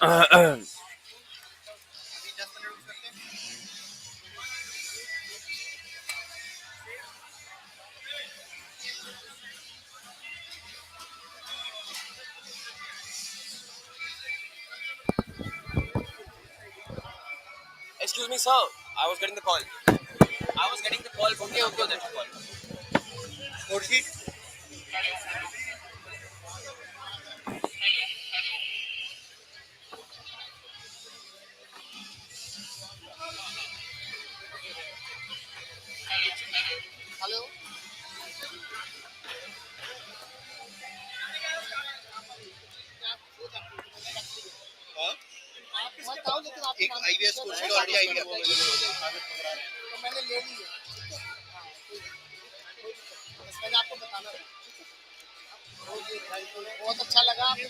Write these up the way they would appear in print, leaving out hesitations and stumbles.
Excuse me, sir. I was getting the call. I was getting the call from the number that you called. एक IVS कुर्सी का already idea तो मैंने ले ली है। बस मैंने आपको बताना था। बहुत अच्छा लगा आपने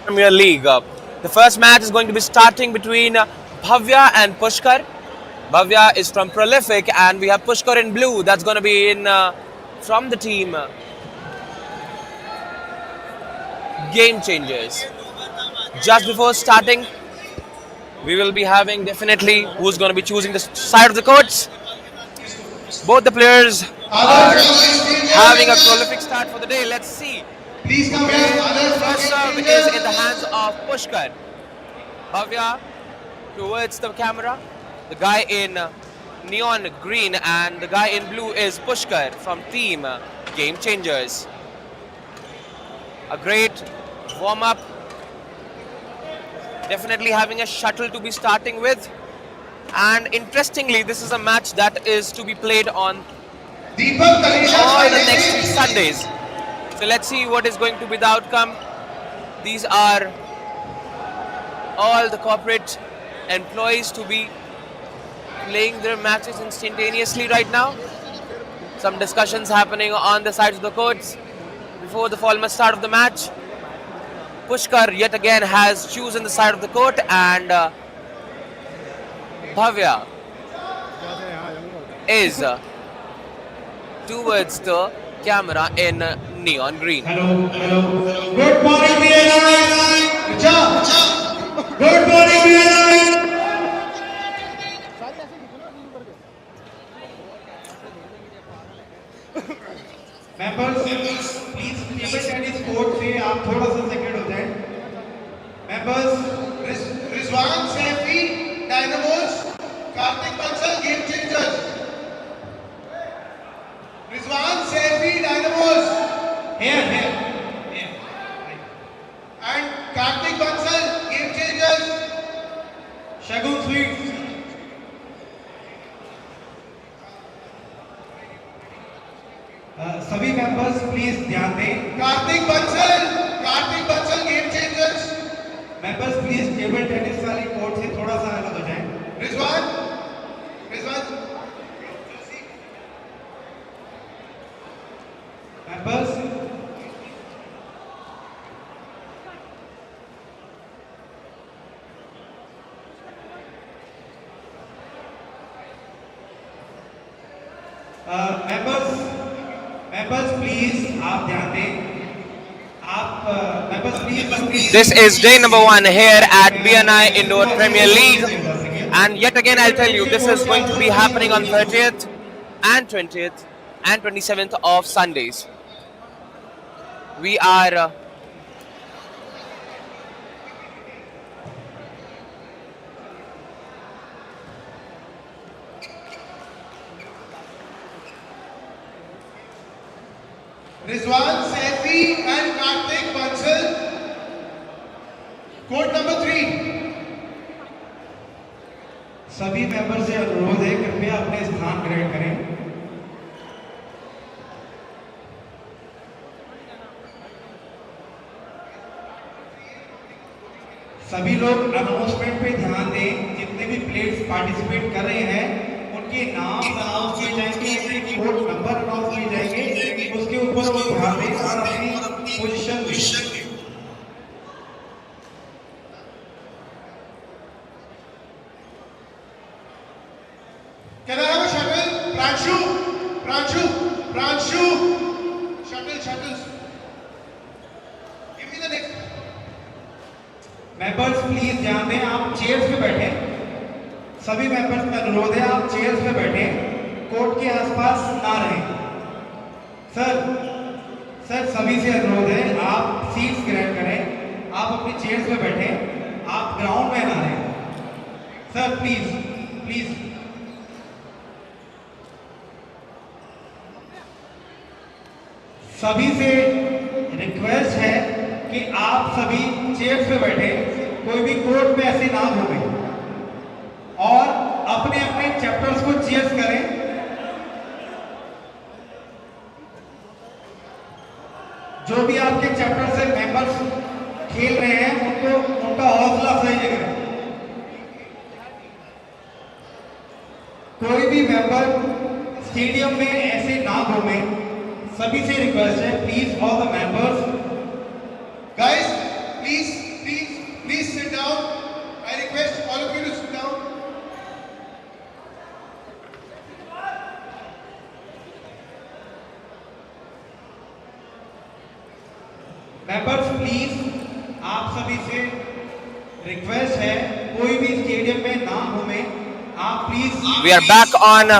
Premier League. The first match is going to be starting between Bhavya and Pushkar. Bhavya is from Prolific, and we have Pushkar in blue. That's going to be in from the team Game Changers. Just before starting, we will be having definitely who's going to be choosing the side of the courts. Both the players are having a prolific start for the day. Let's see. Please come here. The first serve is in the hands of Pushkar. Bhavya towards the camera. The guy in neon green and the guy in blue is Pushkar from team Game Changers. A great warm-up. Definitely having a shuttle to be starting with. And interestingly, this is a match that is to be played on all the next 3 Sundays. So let's see what is going to be the outcome. These are all the corporate employees to be playing their matches instantaneously right now. Some discussions happening on the sides of the courts before the formal start of the match. Pushkar yet again has chosen the side of the court, and Bhavya is towards the camera in neon green. Hello, hello. Good morning, BNI. Good job. Good morning, BNI. Members, please table tennis court से आप थोड़ा सा second हो जाएं. Members, Rizwan Saifi Dynamos, Kartik Bansal Game Changers. Rizwan Saifi Dynamos. Here. And Kartik Bansal, Game Changers, Shagun Sweets. सभी members please ध्यान दें. Kartik Bansal Game Changers. Members please table tennis वाली कोर्ट से थोड़ा सा अलग हो जाएं. रिजवान मेंबर्स मेंबर्स प्लीज आप ध्यान दें. Members please. This is day number 1 here at BNI Indoor Premier League, and yet again I'll tell you this is going to be happening on 30th and 20th and 27th of Sundays. We are Rizwan Saifi and Kartik Bansal, court number 3. सभी member से अनुरोध है कृपया अपने स्थान ग्रहण करें. सभी लोग अनाउंसमेंट पे ध्यान दें. जितने भी प्लेयर्स पार्टिसिपेट कर रहे हैं उनके नाम अनाउंस किए जाएंगे, उनके कोड नंबर अनाउंस किए जाएंगे. उसके ऊपर वो ध्यान दें और अपनी पोजीशन दें. Can I have a shuttle? Pranshu. Shuttles. Give me the next. Members please ध्यान दें. आप चेयर्स पे बैठें. सभी मेंबर्स का अनुरोध है आप चेयर्स पे बैठें. कोर्ट के आसपास ना रहें. सर सभी से अनुरोध है आप सीट्स ग्रहण करें. आप अपनी चेयर्स पे बैठें. आप ग्राउंड में ना रहें. Sir please. सभी से रिक्वेस्ट है कि आप सभी चेयर्स पे बैठे. कोई भी कोर्ट में ऐसे ना घूमे और अपने अपने चैप्टर्स को चेयर्स करें. जो भी आपके चैप्टर से मेंबर्स खेल रहे हैं उनका हौसला अफजाई करें. कोई भी मेंबर स्टेडियम में ऐसे ना घूमे. सभी से रिक्वेस्ट है please all the members. Guys down. I request all of you to sit down. Members, please, आप सभी से रिक्वेस्ट है कोई भी स्टेडियम में ना घूमे. आप please. We are back on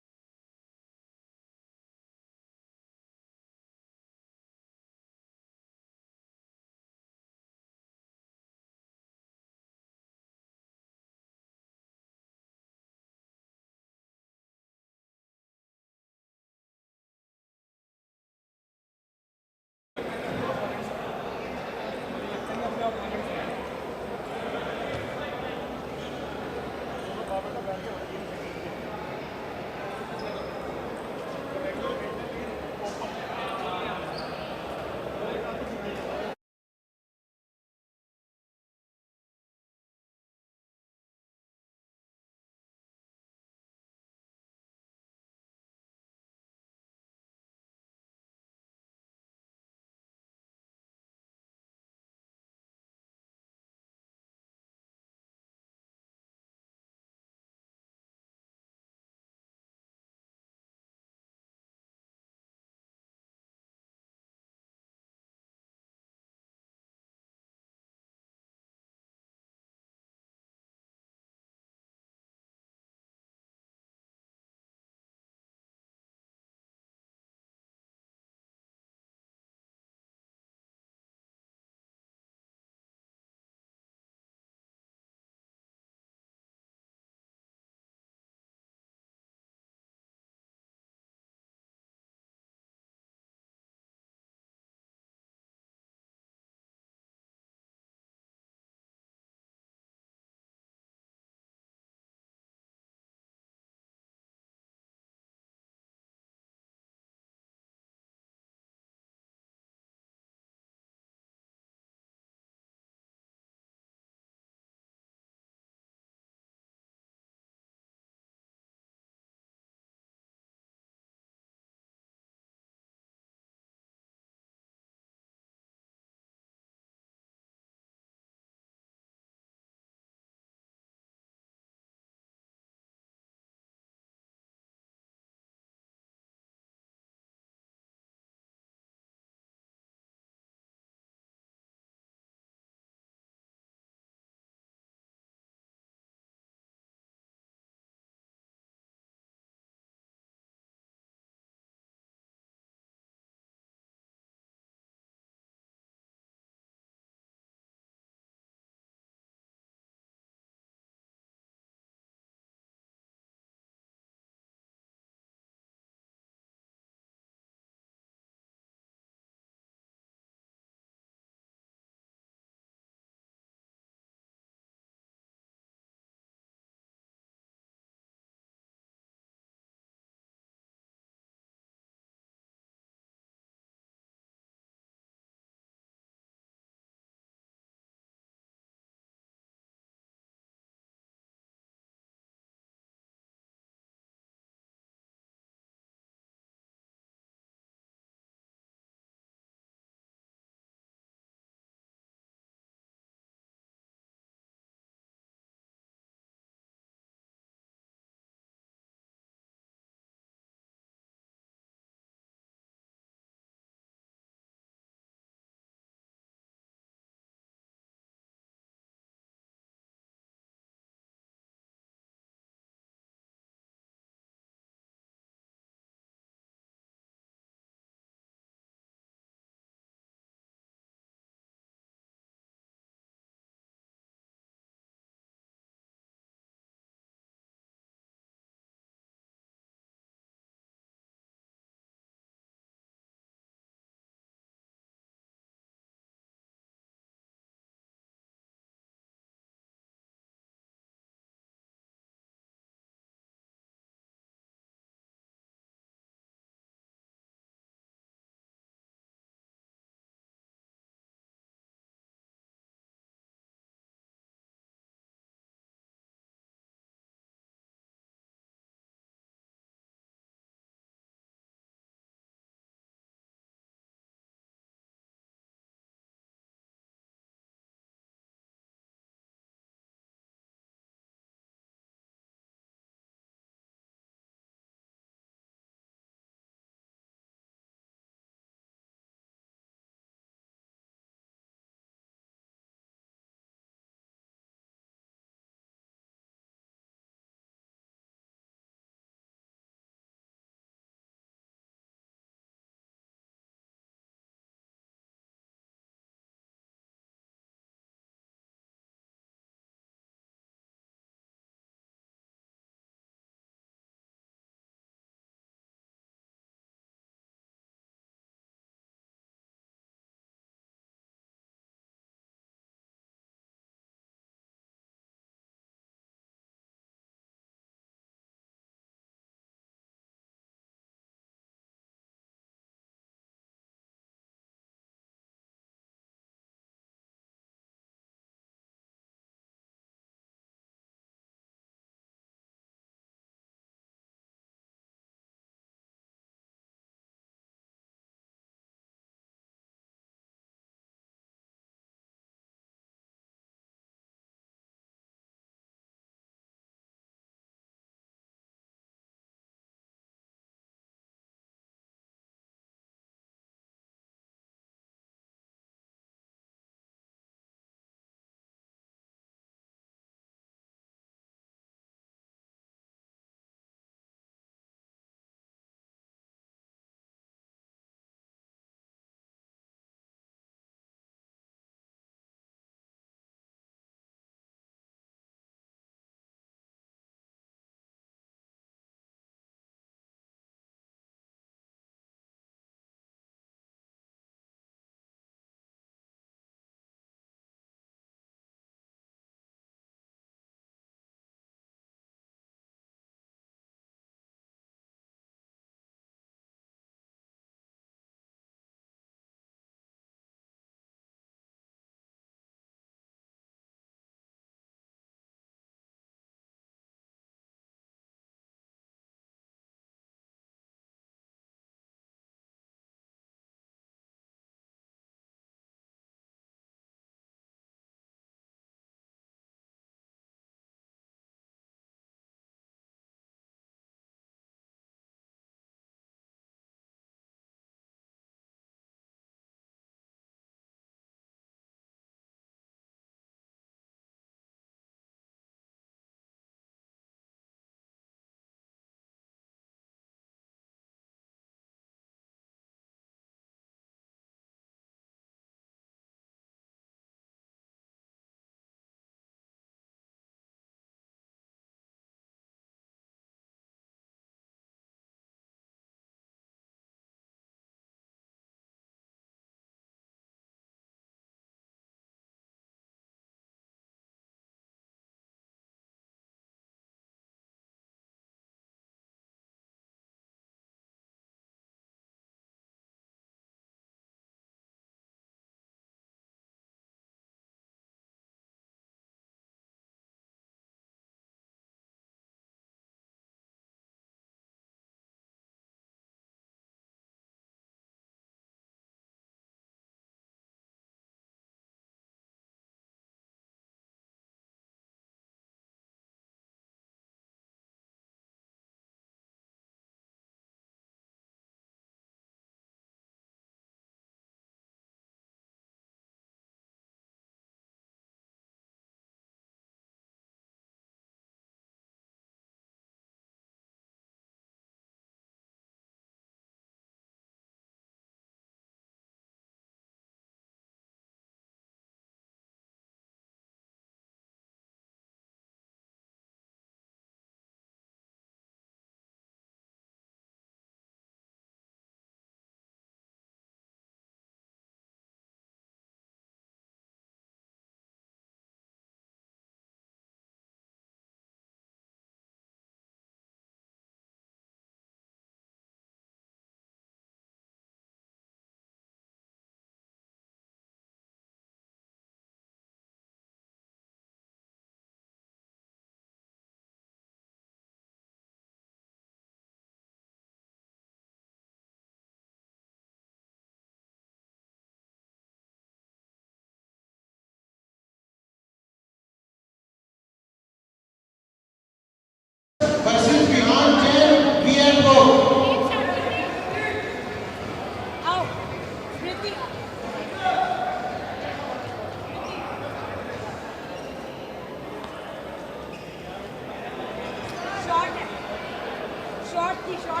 short थी हाँ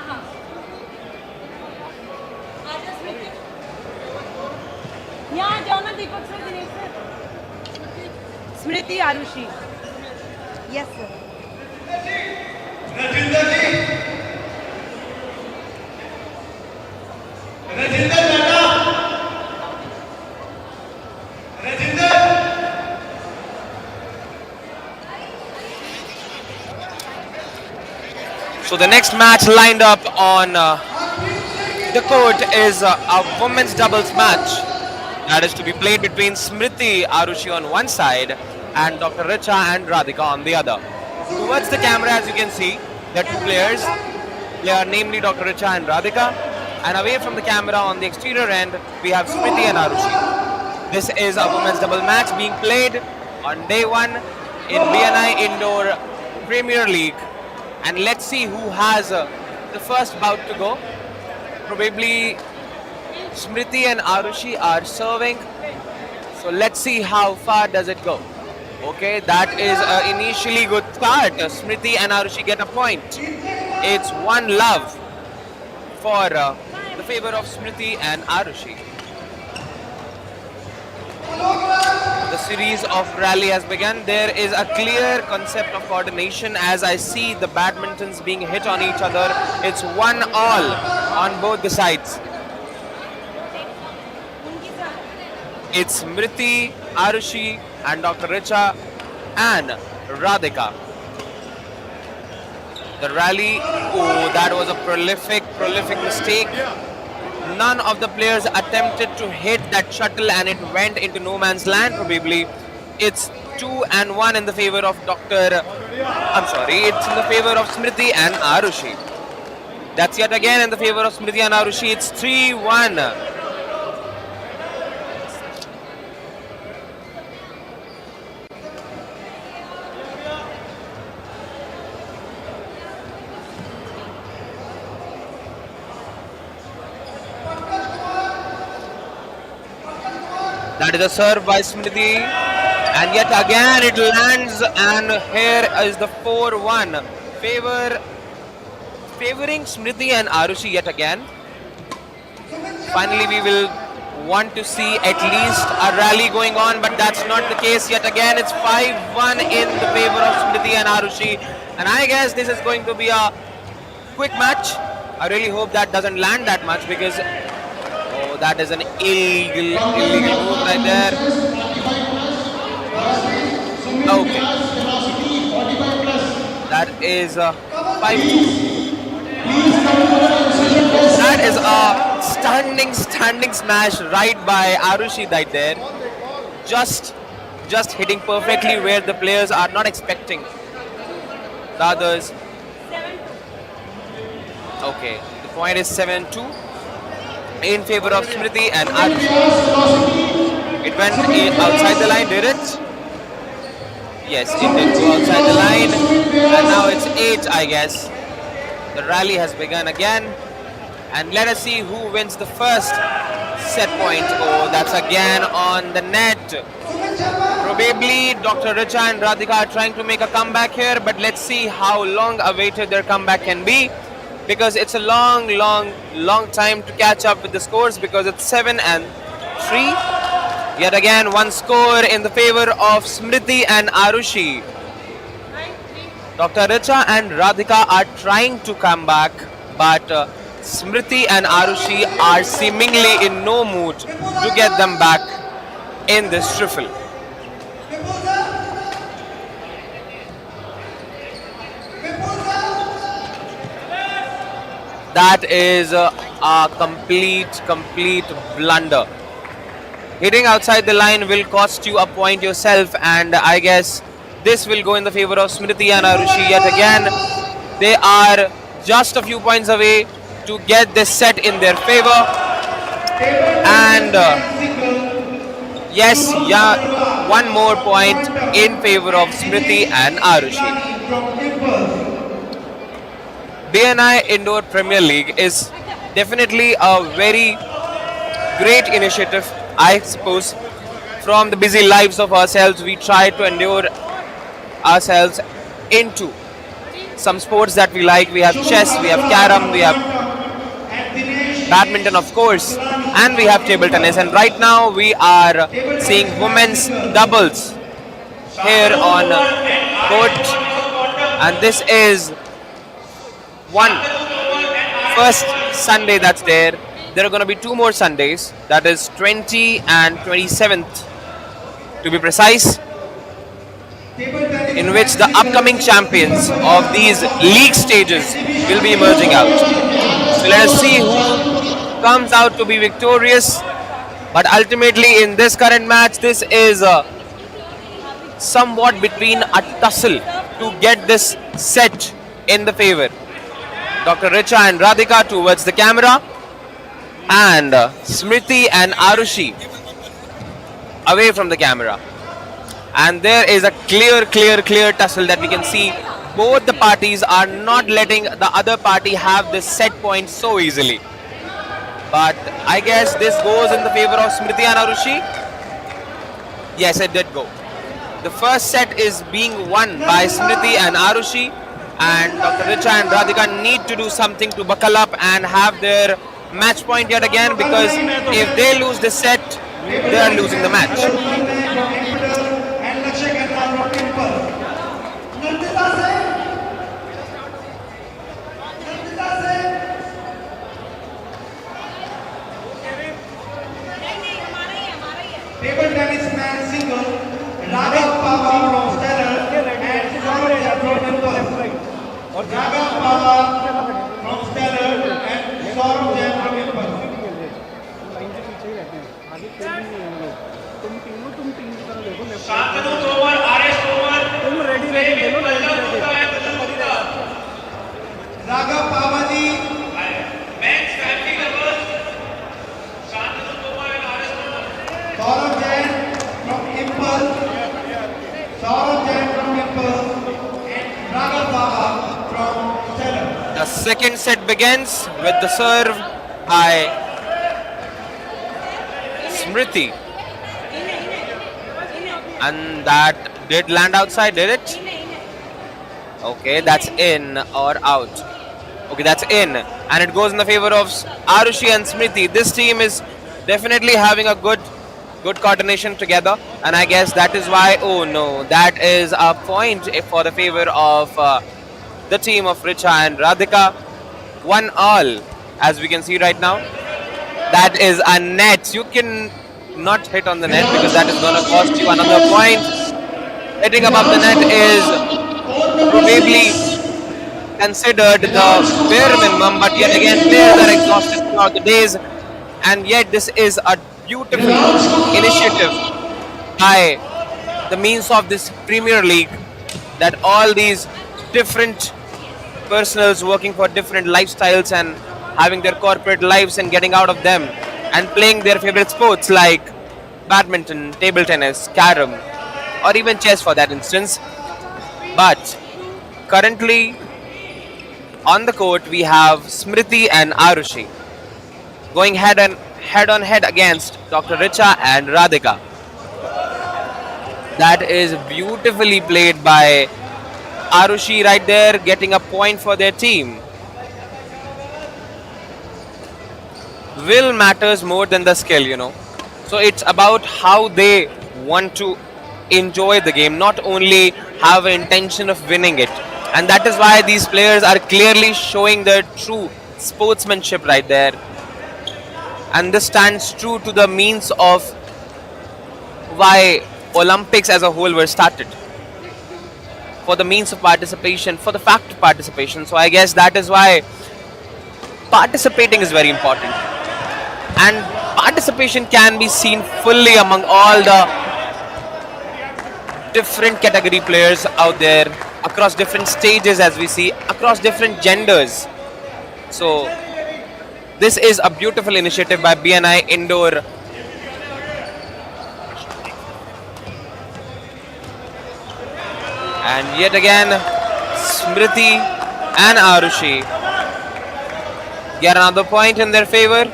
हाँ आजा स्मृति यहाँ जाओ ना दीपक सर दिनेश सर स्मृति आरुषि यस सर राजेंद्र जी राजेंद्र बेटा Rajendra So the next match lined up on the court is a women's doubles match that is to be played between Smriti Arushi on one side and Dr. Richa and Radhika on the other. Towards the camera, as you can see, there are two players. They are namely Dr. Richa and Radhika, and away from the camera on the exterior end, we have Smriti and Arushi. This is a women's double match being played on day one in BNI Indoor Premier League. And let's see who has the first bout to go. Probably Smriti and Arushi are serving. So let's see how far does it go. Okay, that is an initially good start. Smriti and Arushi get a point. It's one love for the favor of Smriti and Arushi. The series of rally has begun. There is a clear concept of coordination as I see the badmintons being hit on each other. It's 1-all on both the sides. It's Smriti, Arushi and Dr. Richa and Radhika. The rally, oh, that was a prolific mistake. None of the players attempted to hit that shuttle and it went into no man's land probably. It's 2-1 in the favor of it's in the favor of Smriti and Arushi. That's yet again in the favor of Smriti and Arushi. It's 3-1. That is a serve by Smriti, and yet again it lands, and here is the 4-1 favoring Smriti and Arushi yet again. Finally, we will want to see at least a rally going on, but that's not the case yet again. It's 5-1 in the favor of Smriti and Arushi, and I guess this is going to be a quick match. I really hope that doesn't land that much because that is an illegal move right there. Okay. That is 5-2. That is a standing smash right by Arushi right there. Just hitting perfectly where the players are not expecting. The others. Okay. The point is 7-2. In favor of Smriti and Arushi. It went outside the line, did it? Yes, it did go outside the line. And now it's 8, I guess. The rally has begun again. And let us see who wins the first set point. Oh, that's again on the net. Probably Dr. Richa and Radhika are trying to make a comeback here. But let's see how long awaited their comeback can be. Because it's a long time to catch up with the scores because it's 7-3. Yet again, one score in the favor of Smriti and Arushi. Dr. Richa and Radhika are trying to come back, but Smriti and Arushi are seemingly in no mood to get them back in this trifle. That is a complete blunder. Hitting outside the line will cost you a point yourself, and I guess this will go in the favor of Smriti and Arushi yet again. They are just a few points away to get this set in their favor. And one more point in favor of Smriti and Arushi. BNI Indoor Premier League is definitely a very great initiative, I suppose. From the busy lives of ourselves, we try to endure ourselves into some sports that we like. We have chess, we have carom, we have badminton, of course, and we have table tennis. And right now we are seeing women's doubles here on court, and this is one first Sunday that's there. There are going to be two more Sundays, that is 20 and 27th to be precise, in which the upcoming champions of these league stages will be emerging out. So let us see who comes out to be victorious. But ultimately in this current match, this is somewhat between a tussle to get this set in the favor. Dr. Richa and Radhika towards the camera, and Smriti and Arushi away from the camera. And there is a clear tussle that we can see. Both the parties are not letting the other party have this set point so easily. But I guess this goes in the favor of Smriti and Arushi. Yes, it did go. The first set is being won by Smriti and Arushi, and Dr. Richa and Radhika need to do something to buckle up and have their match point yet again, because if they lose this set, they are losing the match. Table tennis man single, Raghav Pava from Stellar and Saurabh from Impulse. Raghav Pava from Stellar and Saurabh from Impulse. Shantanu Tomar, RS Tomar, तुम ready Raghav Pawa ji, men's family lovers, Shantanu Tomar and RS Tomar. Saurabh Jain from Impulse, Saurabh Jain from Impulse, and Raghav Pava from Stellar. The second set begins with the serve by Smriti. And that did land outside, did it? Okay, that's in or out. Okay, that's in. And it goes in the favor of Arushi and Smriti. This team is definitely having a good coordination together. And I guess that is why, oh no, that is a point for the favor of the team of Richa and Radhika. 1-all, as we can see right now. That is a net. You can not hit on the net because that is going to cost you another point. Hitting above the net is probably considered the bare minimum, but yet again players are exhausted throughout the days, and yet this is a beautiful initiative by the means of this Premier League, that all these different personals working for different lifestyles and having their corporate lives and getting out of them and playing their favorite sports like badminton, table tennis, carom, or even chess for that instance. But currently on the court we have Smriti and Arushi going head on head against Dr. Richa and Radhika. That is beautifully played by Arushi right there, getting a point for their team. Will matters more than the skill, you know. So it's about how they want to enjoy the game, not only have an intention of winning it. And that is why these players are clearly showing their true sportsmanship right there. And this stands true to the means of why Olympics as a whole were started. For the means of participation, for the fact of participation. So I guess that is why participating is very important. And participation can be seen fully among all the different category players out there, across different stages, as we see, across different genders. So this is a beautiful initiative by BNI Indoor. And yet again, Smriti and Arushi get another point in their favor.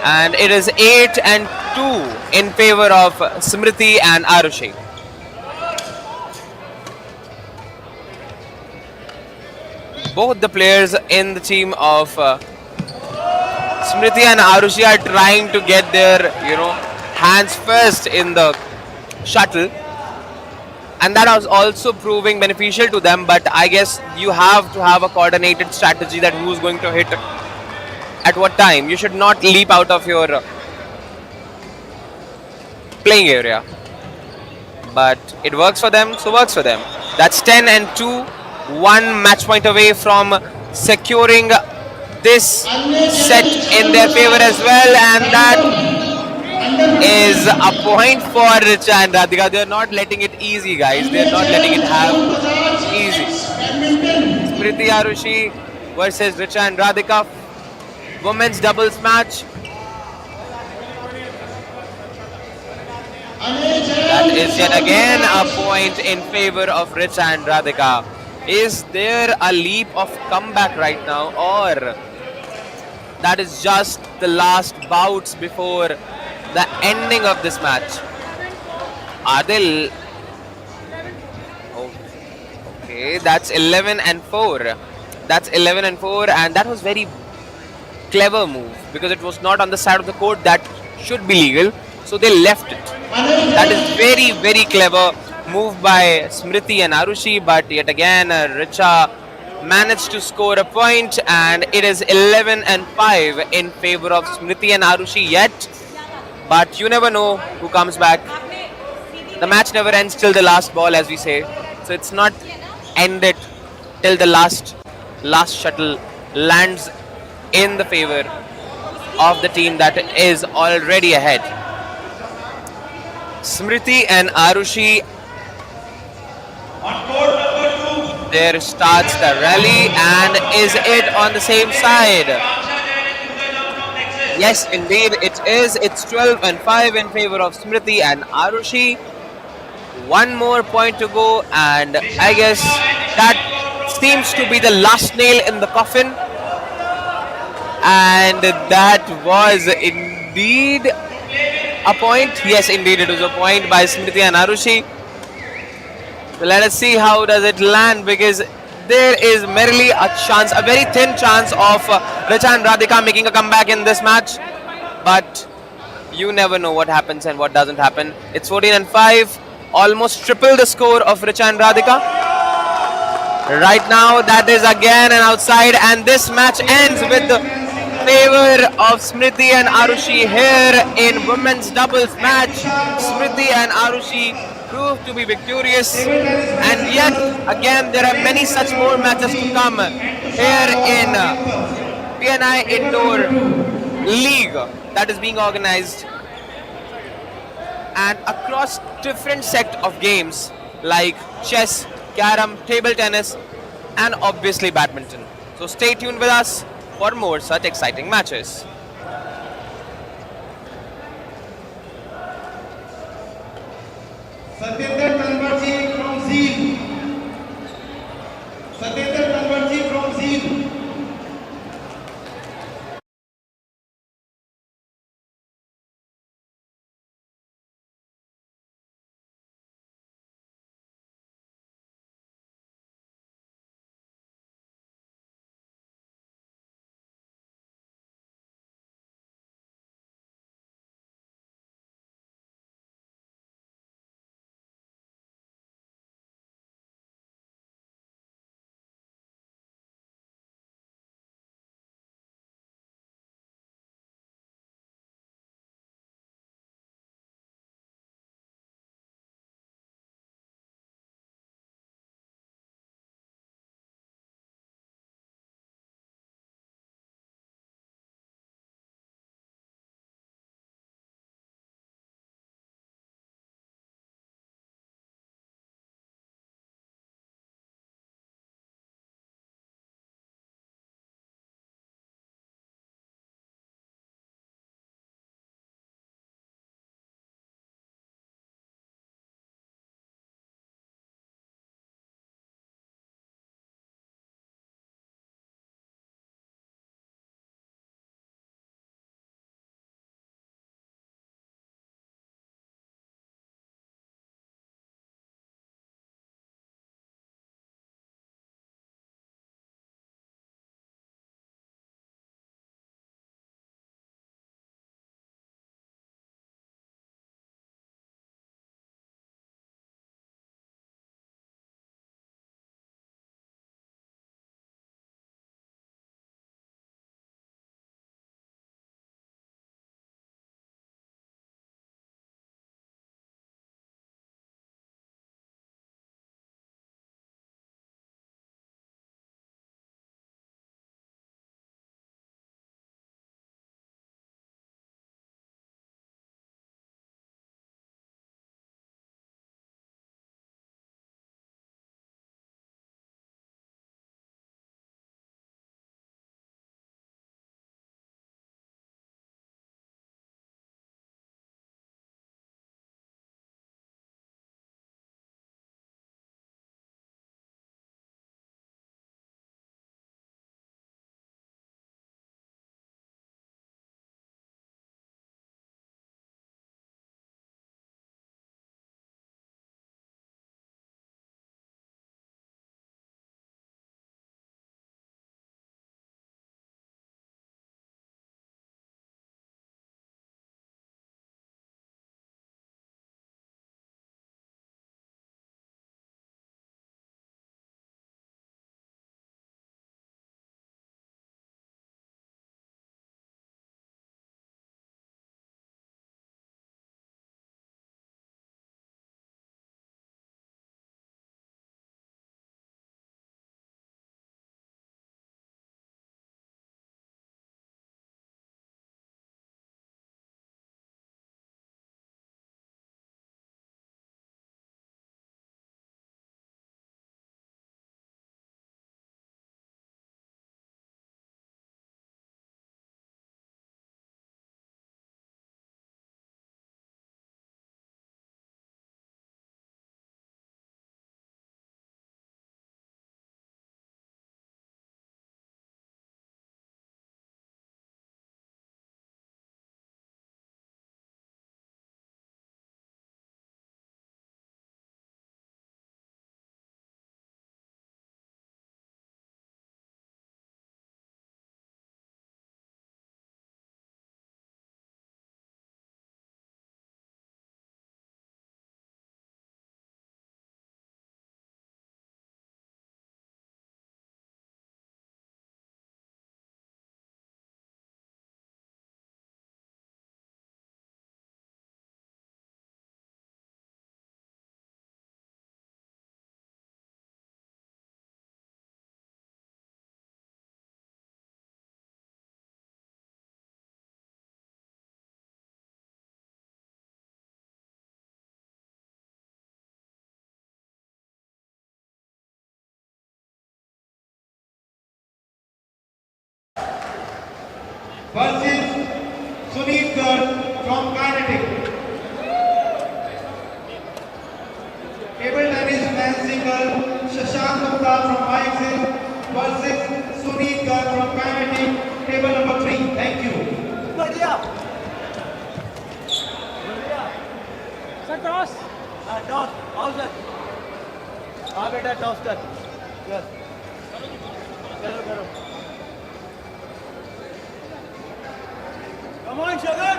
And it is 8-2 in favor of Smriti and Arushi. both the players in the team of Smriti and Arushi are trying to get their, hands first in the shuttle, and that was also proving beneficial to them. But I guess you have to have a coordinated strategy that who's going to hit at what time. You should not leap out of your playing area. But it works for them, so works for them. That's 10 and 2, one match point away from securing this set in their favor as well, and that is a point for Richa and Radhika. They're not letting it easy, guys. They're not letting it have easy. Smriti Arushi versus Richa and Radhika, women's doubles match. That is yet again a point in favor of Richa and Radhika. Is there a leap of comeback right now, or that is just the last bouts before the ending of this match? Are they? Okay, that's 11 and 4. That's 11 and 4, and that was very clever move because it was not on the side of the court that should be legal, so they left it. That is very, very clever move by Smriti and Arushi, but yet again Richa managed to score a point, and it is 11 and 5 in favor of Smriti and Arushi yet. But you never know who comes back. The match never ends till the last ball, as we say. So it's not ended till the last shuttle lands in the favor of the team that is already ahead. Smriti and Arushi, there starts the rally, and is it on the same side? Yes, indeed it is. It's 12 and 5 in favor of Smriti and Arushi. One more point to go, and I guess that seems to be the last nail in the coffin. And that was indeed a point. Yes, indeed it was a point by Smriti and Arushi. So let us see how does it land, because there is merely a chance, a very thin chance of Richa and Radhika making a comeback in this match. But you never know what happens and what doesn't happen. It's 14 and 5, almost triple the score of Richa and Radhika. Right now, that is again an outside, and this match ends with the favor of Smriti and Arushi here in women's doubles match. Smriti and Arushi proved to be victorious, and yet again there are many such more matches to come here in BNI Indoor League that is being organized, and across different set of games like chess, carom, table tennis, and obviously badminton. So stay tuned with us for more such exciting matches. Satyendra Tanwarji from Zeal. Satyendra Tanwarji from Zeal. versus Sunil Garg from Kinetic. Table tennis man single Shashank Gupta from YXL versus Sunil Garg from Kinetic. Table number 3. Thank you. Sir toss toss आओ sir हाँ बेटा toss कर yes करो करो come on Shagun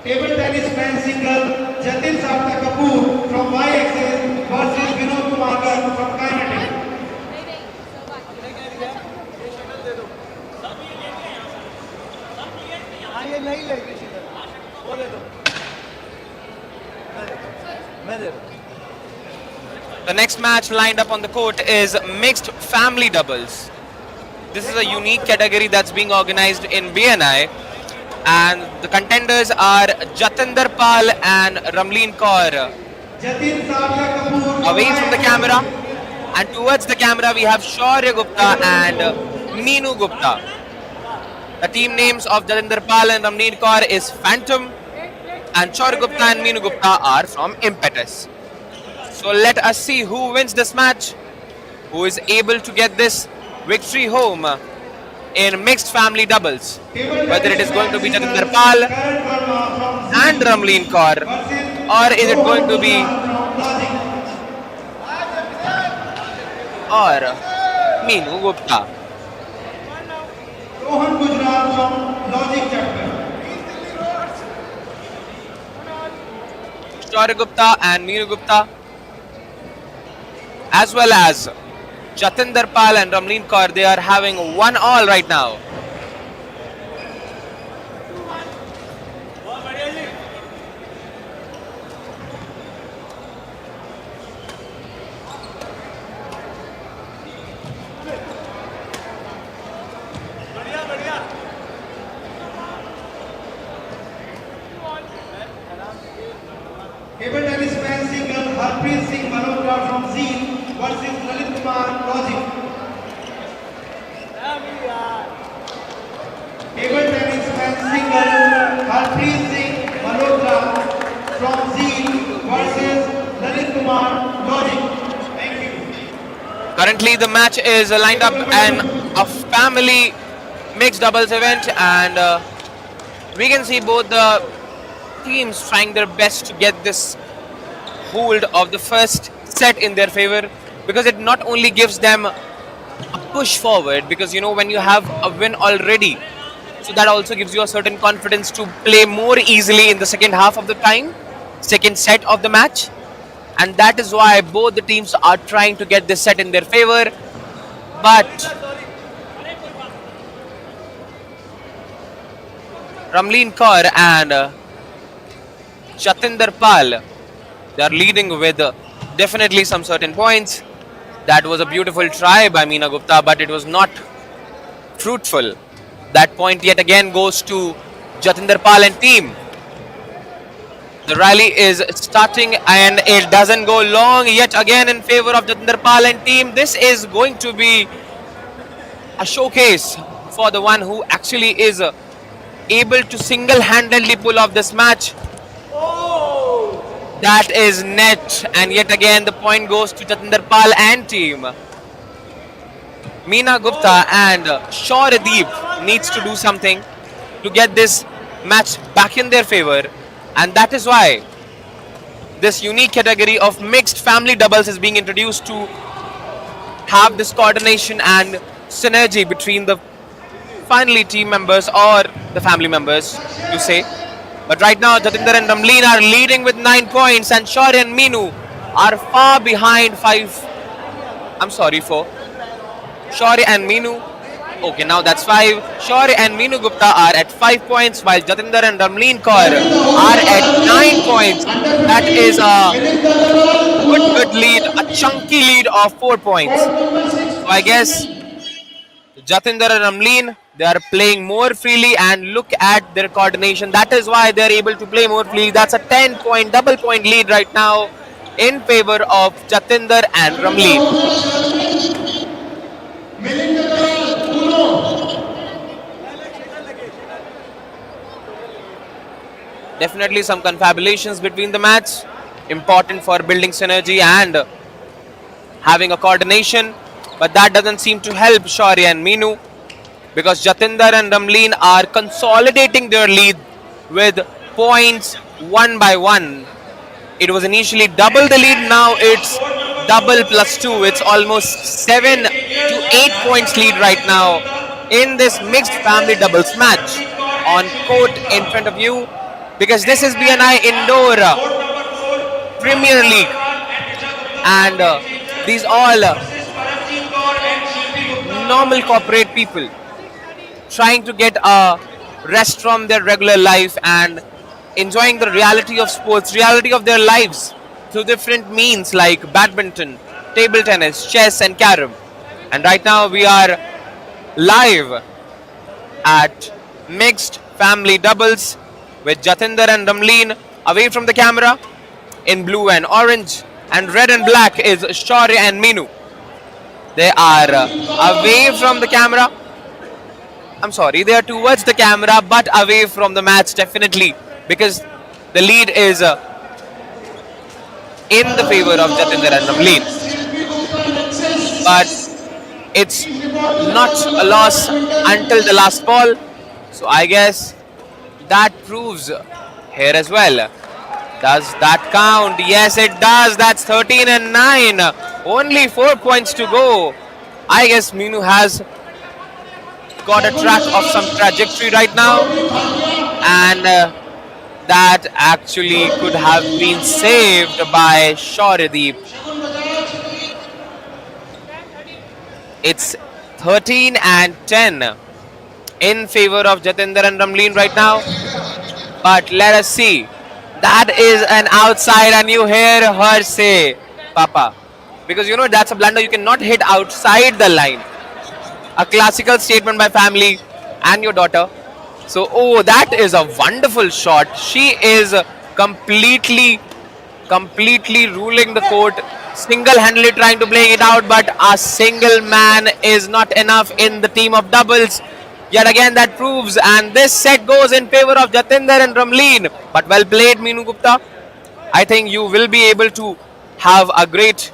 Table tennis man single Jatin Sapta Kapoor from YXL versus Vinod Kumar Garg from Kinetic. हाँ ये नहीं लेगी वो दे दो मैं दे दूँ The next match lined up on the court is mixed family doubles. This is a unique category that's being organized in BNI, and the contenders are Jatinder Pal and Ramleen Kaur. Jatin Sapta Kapoor Away from the camera and towards the camera we have Shaurya Gupta and Meenu Gupta. The team names of Jatinder Pal and Ramleen Kaur is Phantom, and Shaurya Gupta and Meenu Gupta are from Impetus. So let us see who wins this match, who is able to get this victory home in mixed family doubles. Whether it is going to be Jatinder Pal and Ramleen Kaur, or is it going to be or Meenu Gupta. Rohan Gujarat from Logic chapter. Shaurya Gupta and Meenu Gupta, as well as Jatinder Pal and Ramleen Kaur, they are having 1-1 right now. Table tennis man single Harpreet Singh Malhotra from Zeen versus Lalit Kumar Logic. Table tennis man single Harpreet Singh Malhotra from Zeen versus Lalit Kumar Logic. Thank you. Currently, the match is lined up in a family mixed doubles event, and we can see both the teams trying their best to get this hold of the first set in their favor, because it not only gives them a push forward, because you know when you have a win already, so that also gives you a certain confidence to play more easily in the second half of the time, second set of the match, and that is why both the teams are trying to get this set in their favor. But Ramleen Kaur and Jatinder Pal, they are leading with definitely some certain points. That was a beautiful try by Meena Gupta, but it was not fruitful. That point yet again goes to Jatinder Pal and team. The rally is starting and it doesn't go long yet again in favor of Jatinder Pal and team. This is going to be a showcase for the one who actually is able to single-handedly pull off this match. That is net, and yet again the point goes to Jatinder Pal and team. Meena Gupta and Shauradeep needs to do something to get this match back in their favor, and that is why this unique category of mixed family doubles is being introduced to have this coordination and synergy between the finally team members or the family members, you say. But right now, Jatinder and Ramleen are leading with 9 points, and Shaurya and Meenu are far behind 4. Shaurya and Meenu Okay, now that's 5. Shaurya and Meenu Gupta are at 5 points, while Jatinder and Ramleen Kaur are at 9 points. That is a good lead, a chunky lead of 4 points. So I guess Jatinder and Ramleen, they are playing more freely, and look at their coordination. That is why they are able to play more freely. That's a 10-point, double point lead right now in favor of Jatinder and Ramleen. Definitely some confabulations between the match, important for building synergy and having a coordination, but that doesn't seem to help Shaurya and Meenu, because Jatinder and Ramleen are consolidating their lead with points one by one. It was initially double the lead, now it's double plus 2. It's almost 7 to 8 points lead right now in this mixed family doubles match. On court in front of you, because this is BNI Indoor Premier League, and these all normal corporate people trying to get a rest from their regular life and enjoying the reality of sports, reality of their lives through different means like badminton, table tennis, chess, and carom. And right now we are live at mixed family doubles with Jatinder and Ramleen away from the camera in blue and orange, and red and black is Shaurya and Meenu. They are away from the camera. I'm sorry, they are towards the camera but away from the match, definitely, because the lead is in the favor of Jatinder and Ramleen. But it's not a loss until the last ball. So I guess that proves here as well. Does that count? Yes, it does. That's 13 and 9. Only 4 points to go. I guess Meenu has got a track of some trajectory right now, and that actually could have been saved by Shaurya. It's 13 and 10 in favor of Jatinder and Ramleen right now. But let us see. That is an outside, and you hear her say, Papa. Because you know that's a blunder. You cannot hit outside the line. A classical statement by family and your daughter. So, oh, that is a wonderful shot. She is completely ruling the court, single-handedly trying to play it out, but a single man is not enough in the team of doubles. Yet again that proves, and this set goes in favor of Jatinder and Ramleen. But well played, Meenu Gupta. I think you will be able to have a great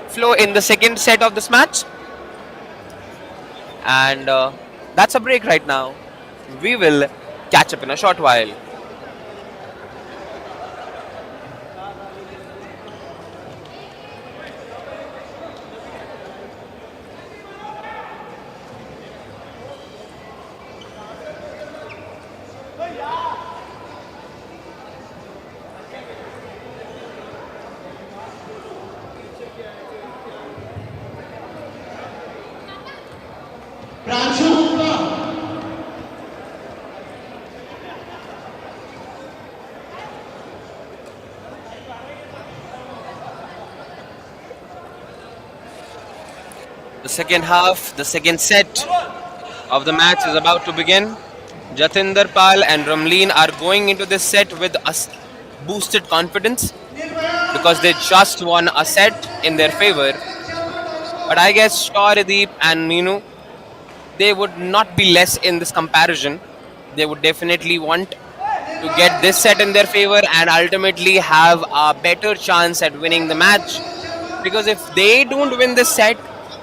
flow in the second set of this match. And that's a break right now. We will catch up in a short while. The second half, the second set of the match is about to begin. Jatinder Pal and Ramleen are going into this set with a boosted confidence because they just won a set in their favor. But I guess Shaurya and Meenu, they would not be less in this comparison. They would definitely want to get this set in their favor and ultimately have a better chance at winning the match. Because if they don't win this set,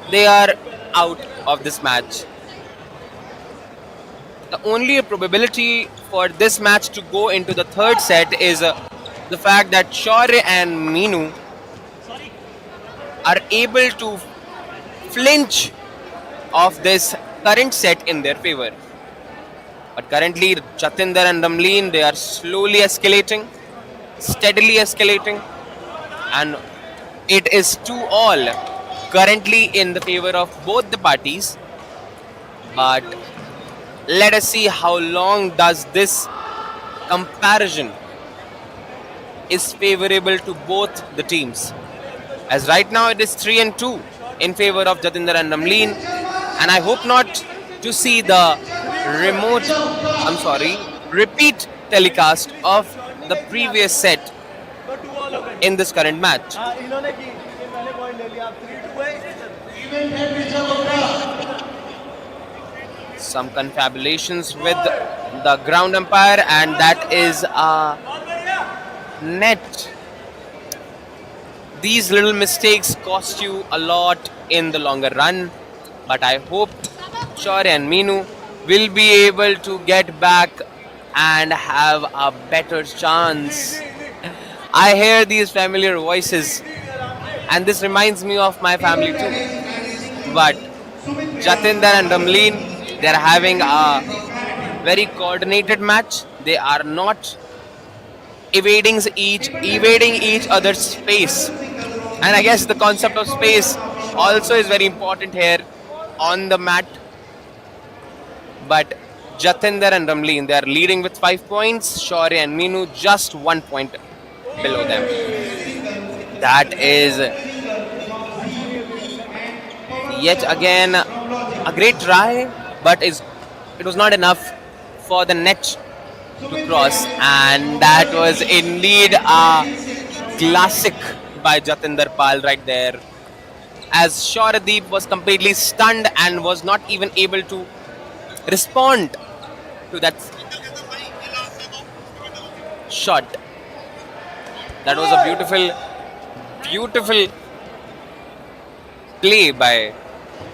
they are out of this match. The only probability for this match to go into the third set is the fact that Shaurya and Meenu are able to flinch of this current set in their favor. But currently, Jatinder and Ramleen, they are slowly escalating, steadily escalating, and it is 2-all currently in the favor of both the parties. But let us see how long does this comparison is favorable to both the teams. As right now it is 3-2 in favor of Jatinder and Ramleen, and I hope not to see the remote, I'm sorry, repeat telecast of the previous set But do all of it. in this current match. हाँ इन्होंने की ये पहले point ले लिया आप 3-2 Some confabulations with the ground umpire, and that is a net. These little mistakes cost you a lot in the longer run, but I hope Shaurya and Meenu will be able to get back and have a better chance. I hear these familiar voices, and this reminds me of my family too. But Jatinder and Ramleen, they're having a very coordinated match. They are not evading each other's space. And I guess the concept of space also is very important here on the mat. But Jatinder and Ramleen, they are leading with 5 points. Shaurya and Meenu just 1 point below them. That is yet again a great try, but it was not enough for the net to cross, and that was indeed a classic by Jatinder Pal right there. As Shoradeep was completely stunned and was not even able to respond to that shot. That was a beautiful play by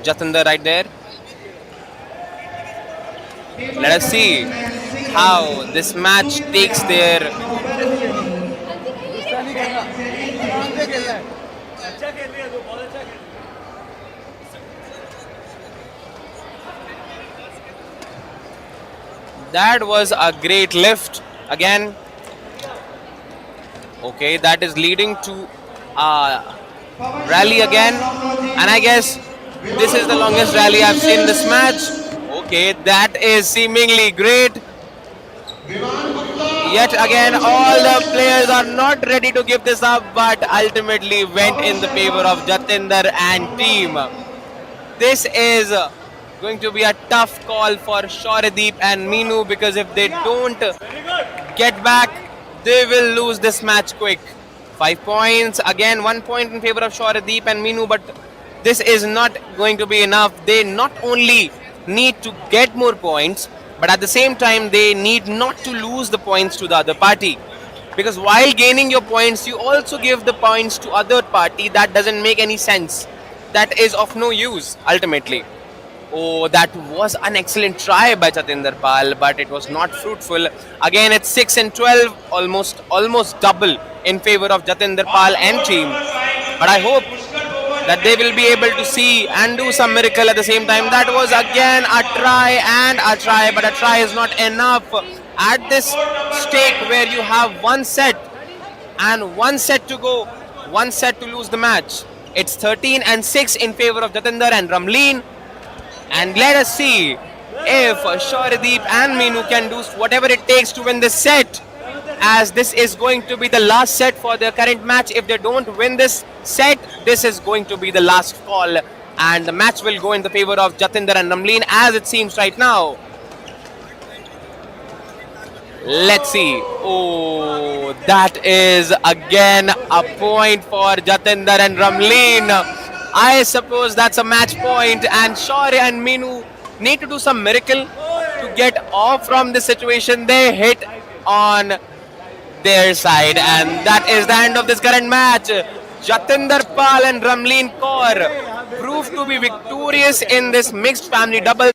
Jatinder right there. Let us see how this match takes their गुस्सा नहीं करना आराम से खेलना है अच्छा खेल रही है तू बहुत अच्छा खेल That was a great lift again. Okay, that is leading to a rally again, and I guess this is the longest rally I've seen in this match. Okay, that is seemingly great. Yet again, all the players are not ready to give this up, but ultimately went in the favor of Jatinder and team. This is going to be a tough call for Shoradeep and Meenu, because if they don't get back, they will lose this match quick. 5 points, again 1 point in favor of Shoradeep and Meenu, but this is not going to be enough. They not only need to get more points, but at the same time they need not to lose the points to the other party, because while gaining your points you also give the points to other party. That doesn't make any sense. That is of no use ultimately. Oh, that was an excellent try by Jatinder Pal, but it was not fruitful. Again, it's 6 and 12, almost double in favor of Jatinder Pal and team. But I hope that they will be able to see and do some miracle at the same time. That was again a try, but a try is not enough at this stake where you have one set and one set to go, one set to lose the match. It's 13 and 6 in favor of Jatinder and Ramleen. And let us see if Shoradeep and Meenu can do whatever it takes to win this set, as this is going to be the last set for their current match. If they don't win this set, this is going to be the last call, and the match will go in the favor of Jatinder and Ramleen, as it seems right now. Let's see. Oh, that is again a point for Jatinder and Ramleen. I suppose that's a match point, and Shaurya and Meenu need to do some miracle to get off from this situation. They hit on their side, and that is the end of this current match. Jatinder Pal and Ramleen Kaur proved to be victorious in this mixed family double.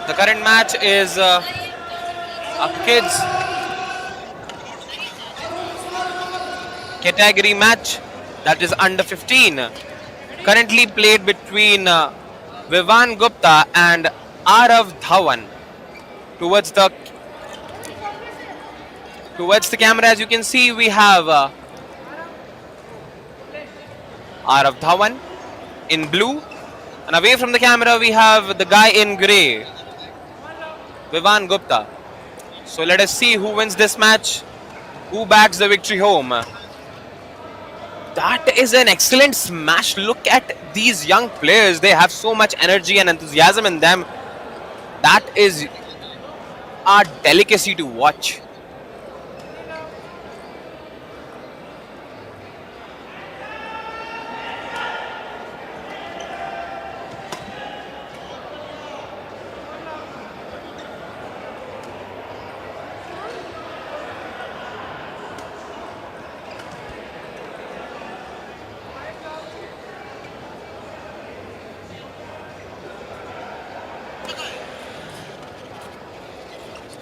The current match is a kids category match, that is under 15. Currently played between Vivan Gupta and Arav Dhawan. Towards the camera, as you can see, we have Arav Dhawan in blue, and away from the camera we have the guy in grey, Vivan Gupta. So let us see who wins this match, who bags the victory home. That is an excellent smash. Look at these young players. They have so much energy and enthusiasm in them. That is a delicacy to watch.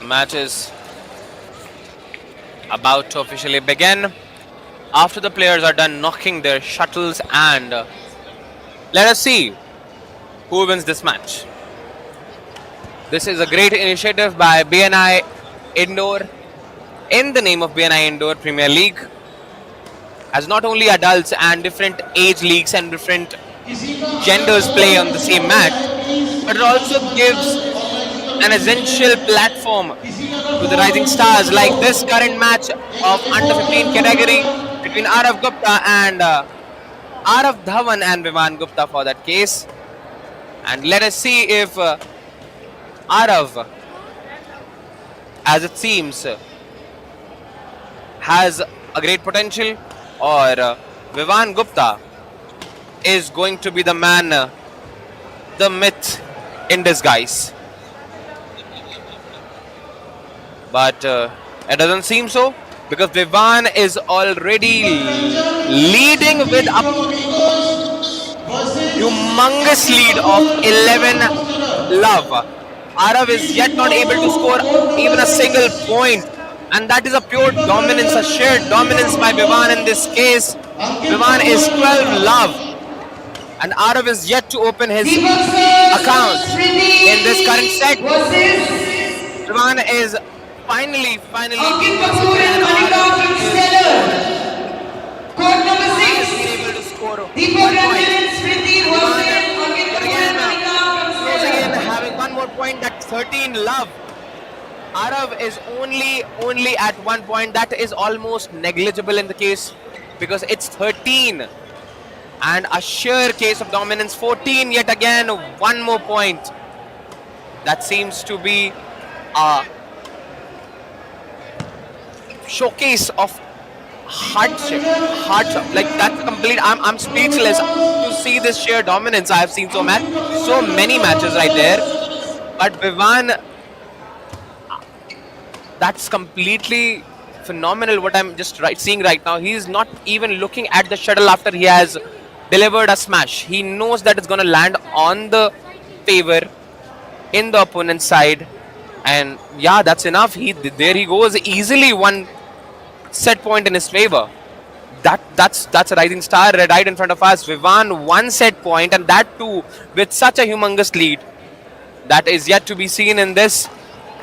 Match is about to officially begin after the players are done knocking their shuttles, and let us see who wins this match. This is a great initiative by BNI Indoor in the name of BNI Indoor Premier League, as not only adults and different age leagues and different genders play on the same match, but it also gives an essential platform to the rising stars, like this current match of under 15 category between Arav Gupta and Arav Dhawan and Vivan Gupta for that case. And let us see if Arav, as it seems, has a great potential, or Vivan Gupta is going to be the man, the myth in disguise. But it doesn't seem so, because Vivan is already leading with a humongous lead of 11 love. Arav is yet not able to score even a single point, and that is a pure dominance, a sheer dominance by Vivan in this case. Vivan is 12 love, and Arav is yet to open his account in this current set. Vivan is finally being able to score 1 point. Closing in, having one more point, that's 13 love. Arav is only at 1 point. That is almost negligible in the case, because it's 13 and a sheer case of dominance. 14 yet again, 1 more point. That seems to be a showcase of hardship, like that's complete. I'm speechless to see this sheer dominance. I have seen so many matches right there, but Vivan, that's completely phenomenal. What I'm just seeing right now, he's not even looking at the shuttle after he has delivered a smash. He knows that it's going to land on the favor in the opponent's side, and yeah, that's enough. There he goes, easily 1 set point in his favor. That's a rising star right in front of us. Vivan 1 set point, and that too with such a humongous lead. That is yet to be seen in this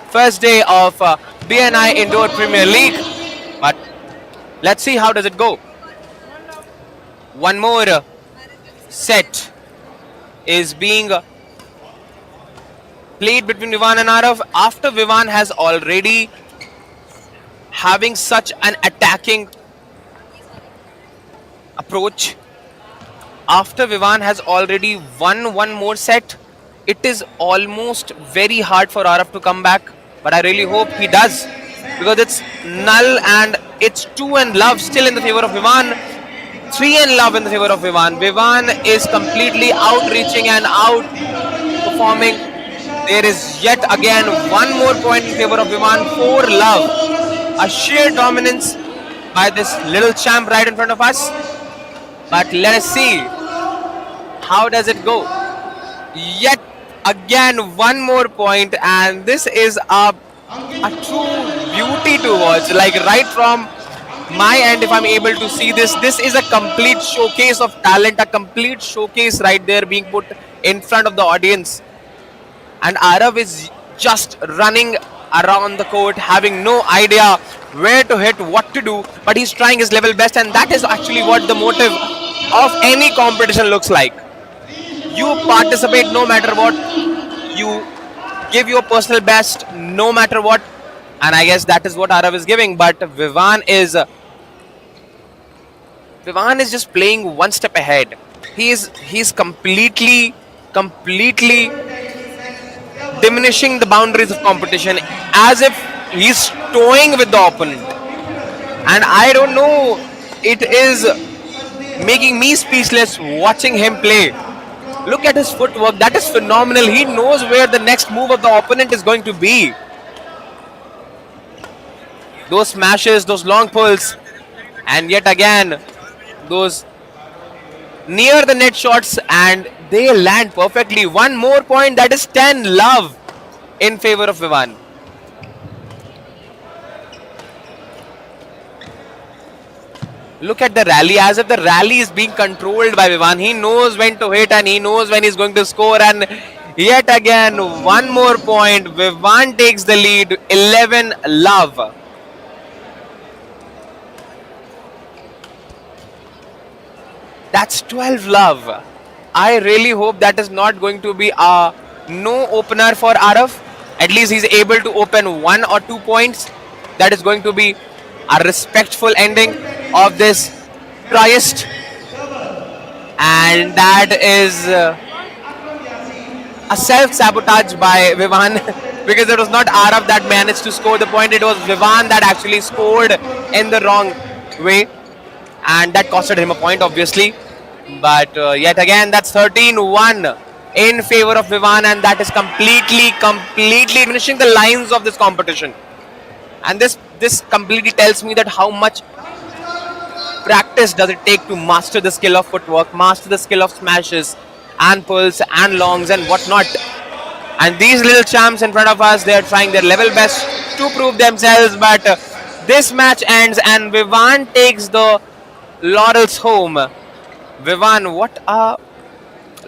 first day of BNI Indoor Premier League. But let's see how does it go. One more set is being played between Vivan and Arav, after Vivan has already having such an attacking approach. After Vivan has already won 1 more set, it is almost very hard for Arav to come back, but I really hope he does, because it's null and it's 2 and love still in the favor of Vivan, 3 and love in the favor of Vivan. Vivan is completely outreaching and outperforming. There is yet again 1 more point in favor of Vivan, 4 love. A sheer dominance by this little champ right in front of us. But let us see how does it go. Yet Again, one more point, and this is a true beauty to watch. Like right from my end, if I'm able to see this, this is a complete showcase of talent, a complete showcase right there being put in front of the audience. And Arav is just running around the court, having no idea where to hit, what to do, but he's trying his level best, and that is actually what the motive of any competition looks like. You participate no matter what, you give your personal best no matter what, and I guess that is what Arav is giving. But Vivan is just playing one step ahead. He's completely diminishing the boundaries of competition as if he's toying with the opponent. And I don't know, it is making me speechless watching him play. Look at his footwork, that is phenomenal. He knows where the next move of the opponent is going to be. Those smashes, those long pulls, and yet again, those near the net shots, and they land perfectly. One more point, that is 10 love in favor of Vivan. Look at the rally, as if the rally is being controlled by Vivan. He knows when to hit and he knows when he's going to score. And yet again, one more point. Vivan takes the lead, 11 love. That's 12 love. I really hope that is not going to be a no opener for Arav. At least he's able to open 1 or 2 points. That is going to be a respectful ending of this tryst. And that is a self-sabotage by Vivan because it was not Arav that managed to score the point. It was Vivan that actually scored in the wrong way. And that costed him a point, obviously. But yet again, that's 13-1 in favor of Vivan, and that is completely finishing the lines of this competition. And this completely tells me that how much practice does it take to master the skill of footwork, master the skill of smashes and pulls and longs and whatnot. And these little champs in front of us, they are trying their level best to prove themselves. But this match ends, and Vivan takes the laurels home. Vivan, what a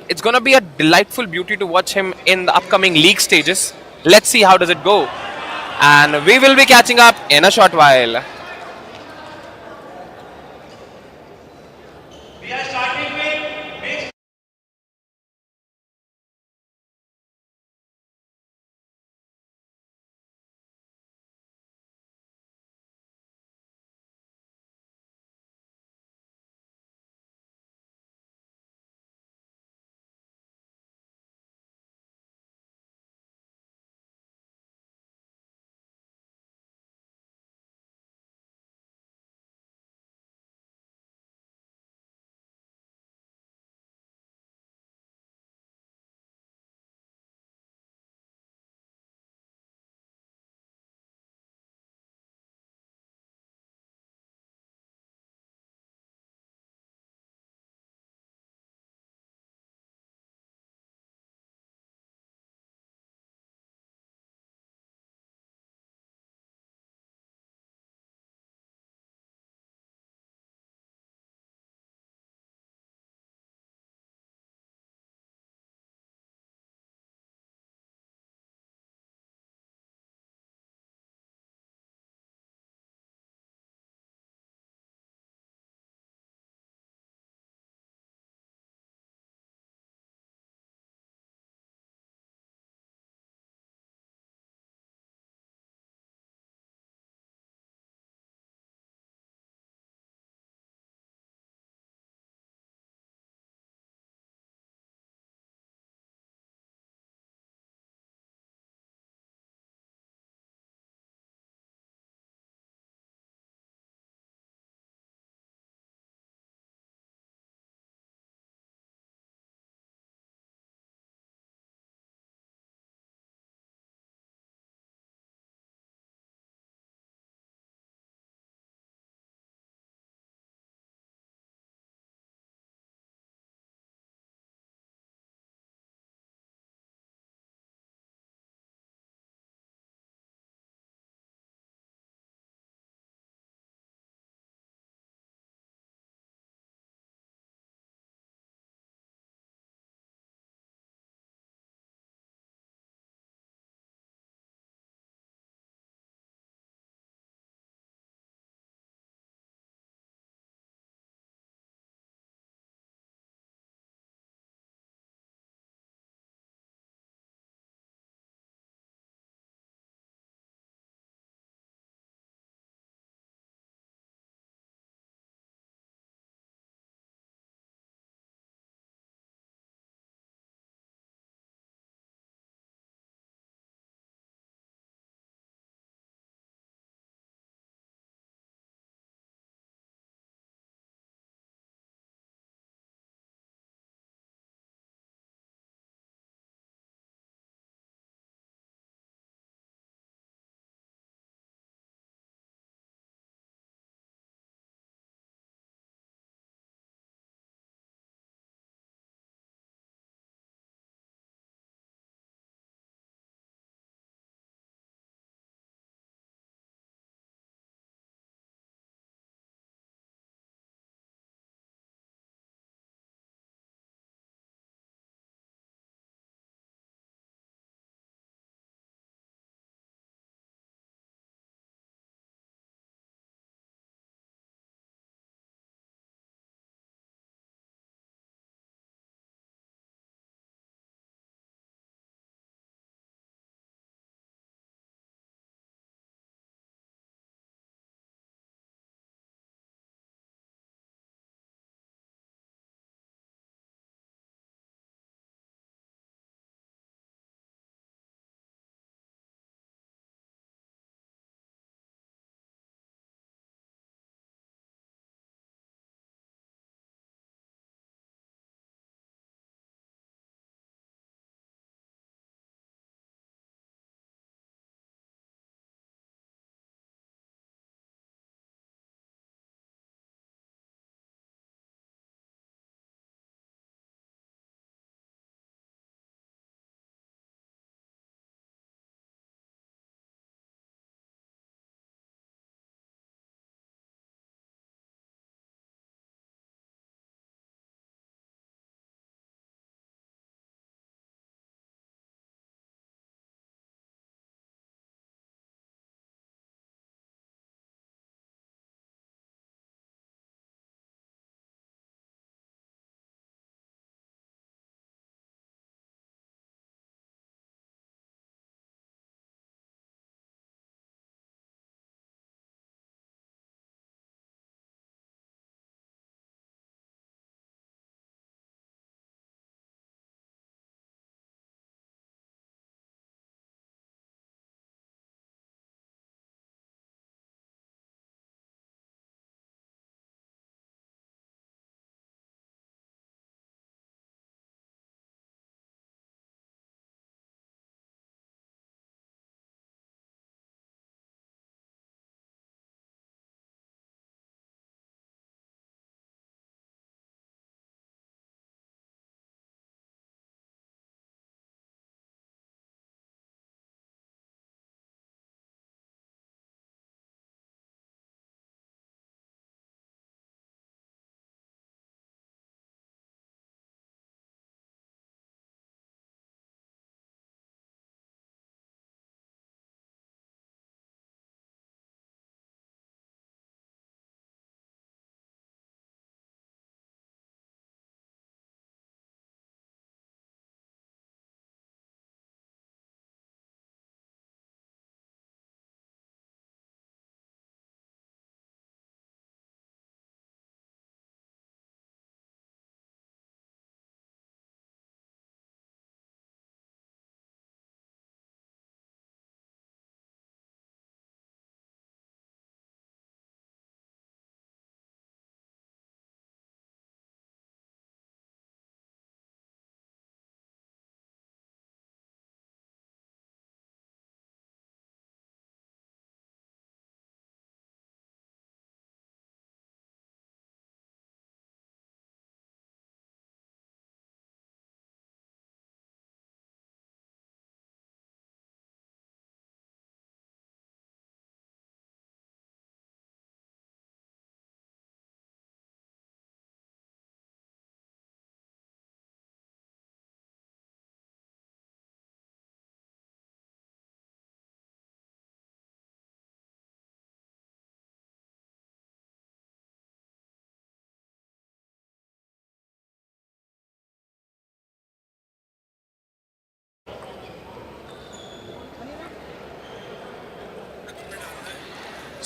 it's gonna be a delightful beauty to watch him in the upcoming league stages. Let's see how does it go, and we will be catching up in a short while.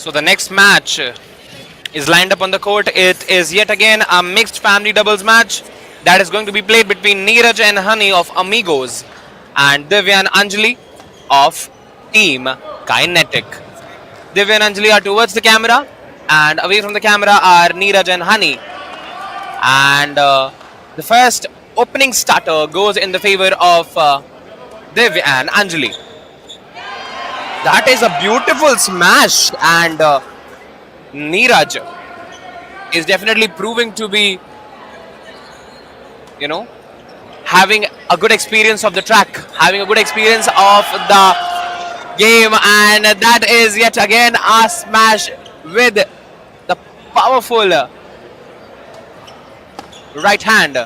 So the next match is lined up on the court. It is yet again a mixed family doubles match that is going to be played between Neeraj and Honey of Amigos and Divya and Anjali of Team Kinetic. Divya and Anjali are towards the camera, and away from the camera are Neeraj and Honey. And the first opening starter goes in the favor of Divya and Anjali. That is a beautiful smash, and Neeraj is definitely proving to be, having a good experience of the track, having a good experience of the game, and that is yet again a smash with the powerful right hand.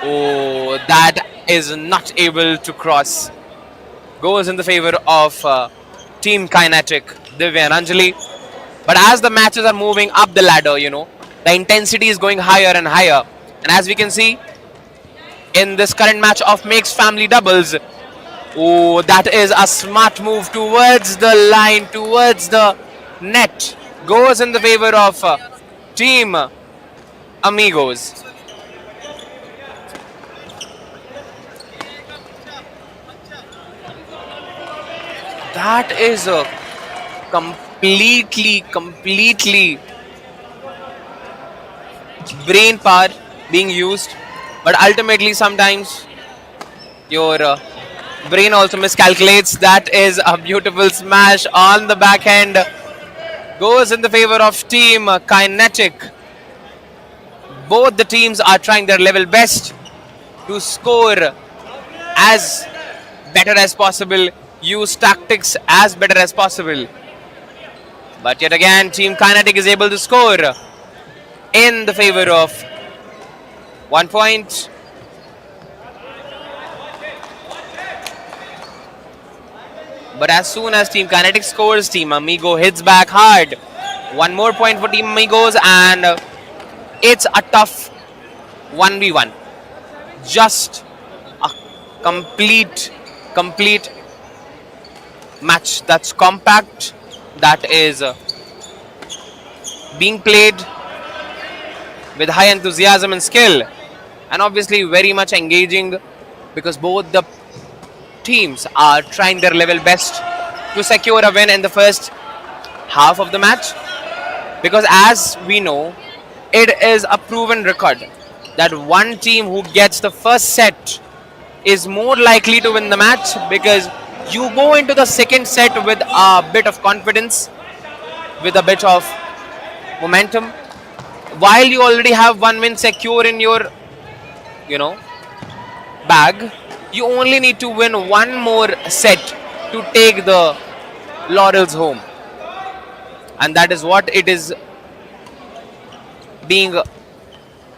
Oh, that is not able to cross. Goes in the favor of Team Kinetic, Divya and Anjali. But as the matches are moving up the ladder, the intensity is going higher and higher. And as we can see in this current match of mixed family doubles, oh, that is a smart move towards the line, towards the net. Goes in the favor of Team Amigos. That is a completely brain power being used, but ultimately sometimes your brain also miscalculates. That is a beautiful smash on the backhand. Goes in the favor of Team Kinetic. Both the teams are trying their level best to score as better as possible, use tactics as better as possible. But yet again, Team Kinetic is able to score in the favor of 1 point. But as soon as Team Kinetic scores, Team Amigo hits back hard. 1 more point for Team Amigos, and it's a tough 1v1. Just a complete match that's compact, that is being played with high enthusiasm and skill, and obviously very much engaging, because both the teams are trying their level best to secure a win in the first half of the match. Because as we know, it is a proven record that one team who gets the first set is more likely to win the match, because you go into the second set with a bit of confidence, with a bit of momentum. While you already have one win secure in your, bag, you only need to win one more set to take the laurels home. And that is what it is being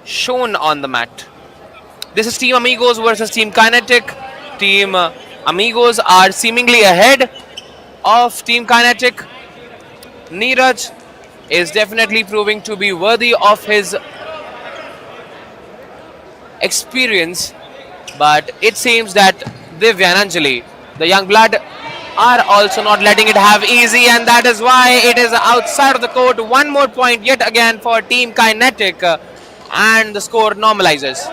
shown on the mat. This is Team Amigos versus Team Kinetic. Team Amigos are seemingly ahead of Team Kinetic. Neeraj is definitely proving to be worthy of his experience, but it seems that Divya and Anjali, the young blood, are also not letting it have easy, and that is why it is outside of the court. 1 more point yet again for Team Kinetic, and the score normalizes.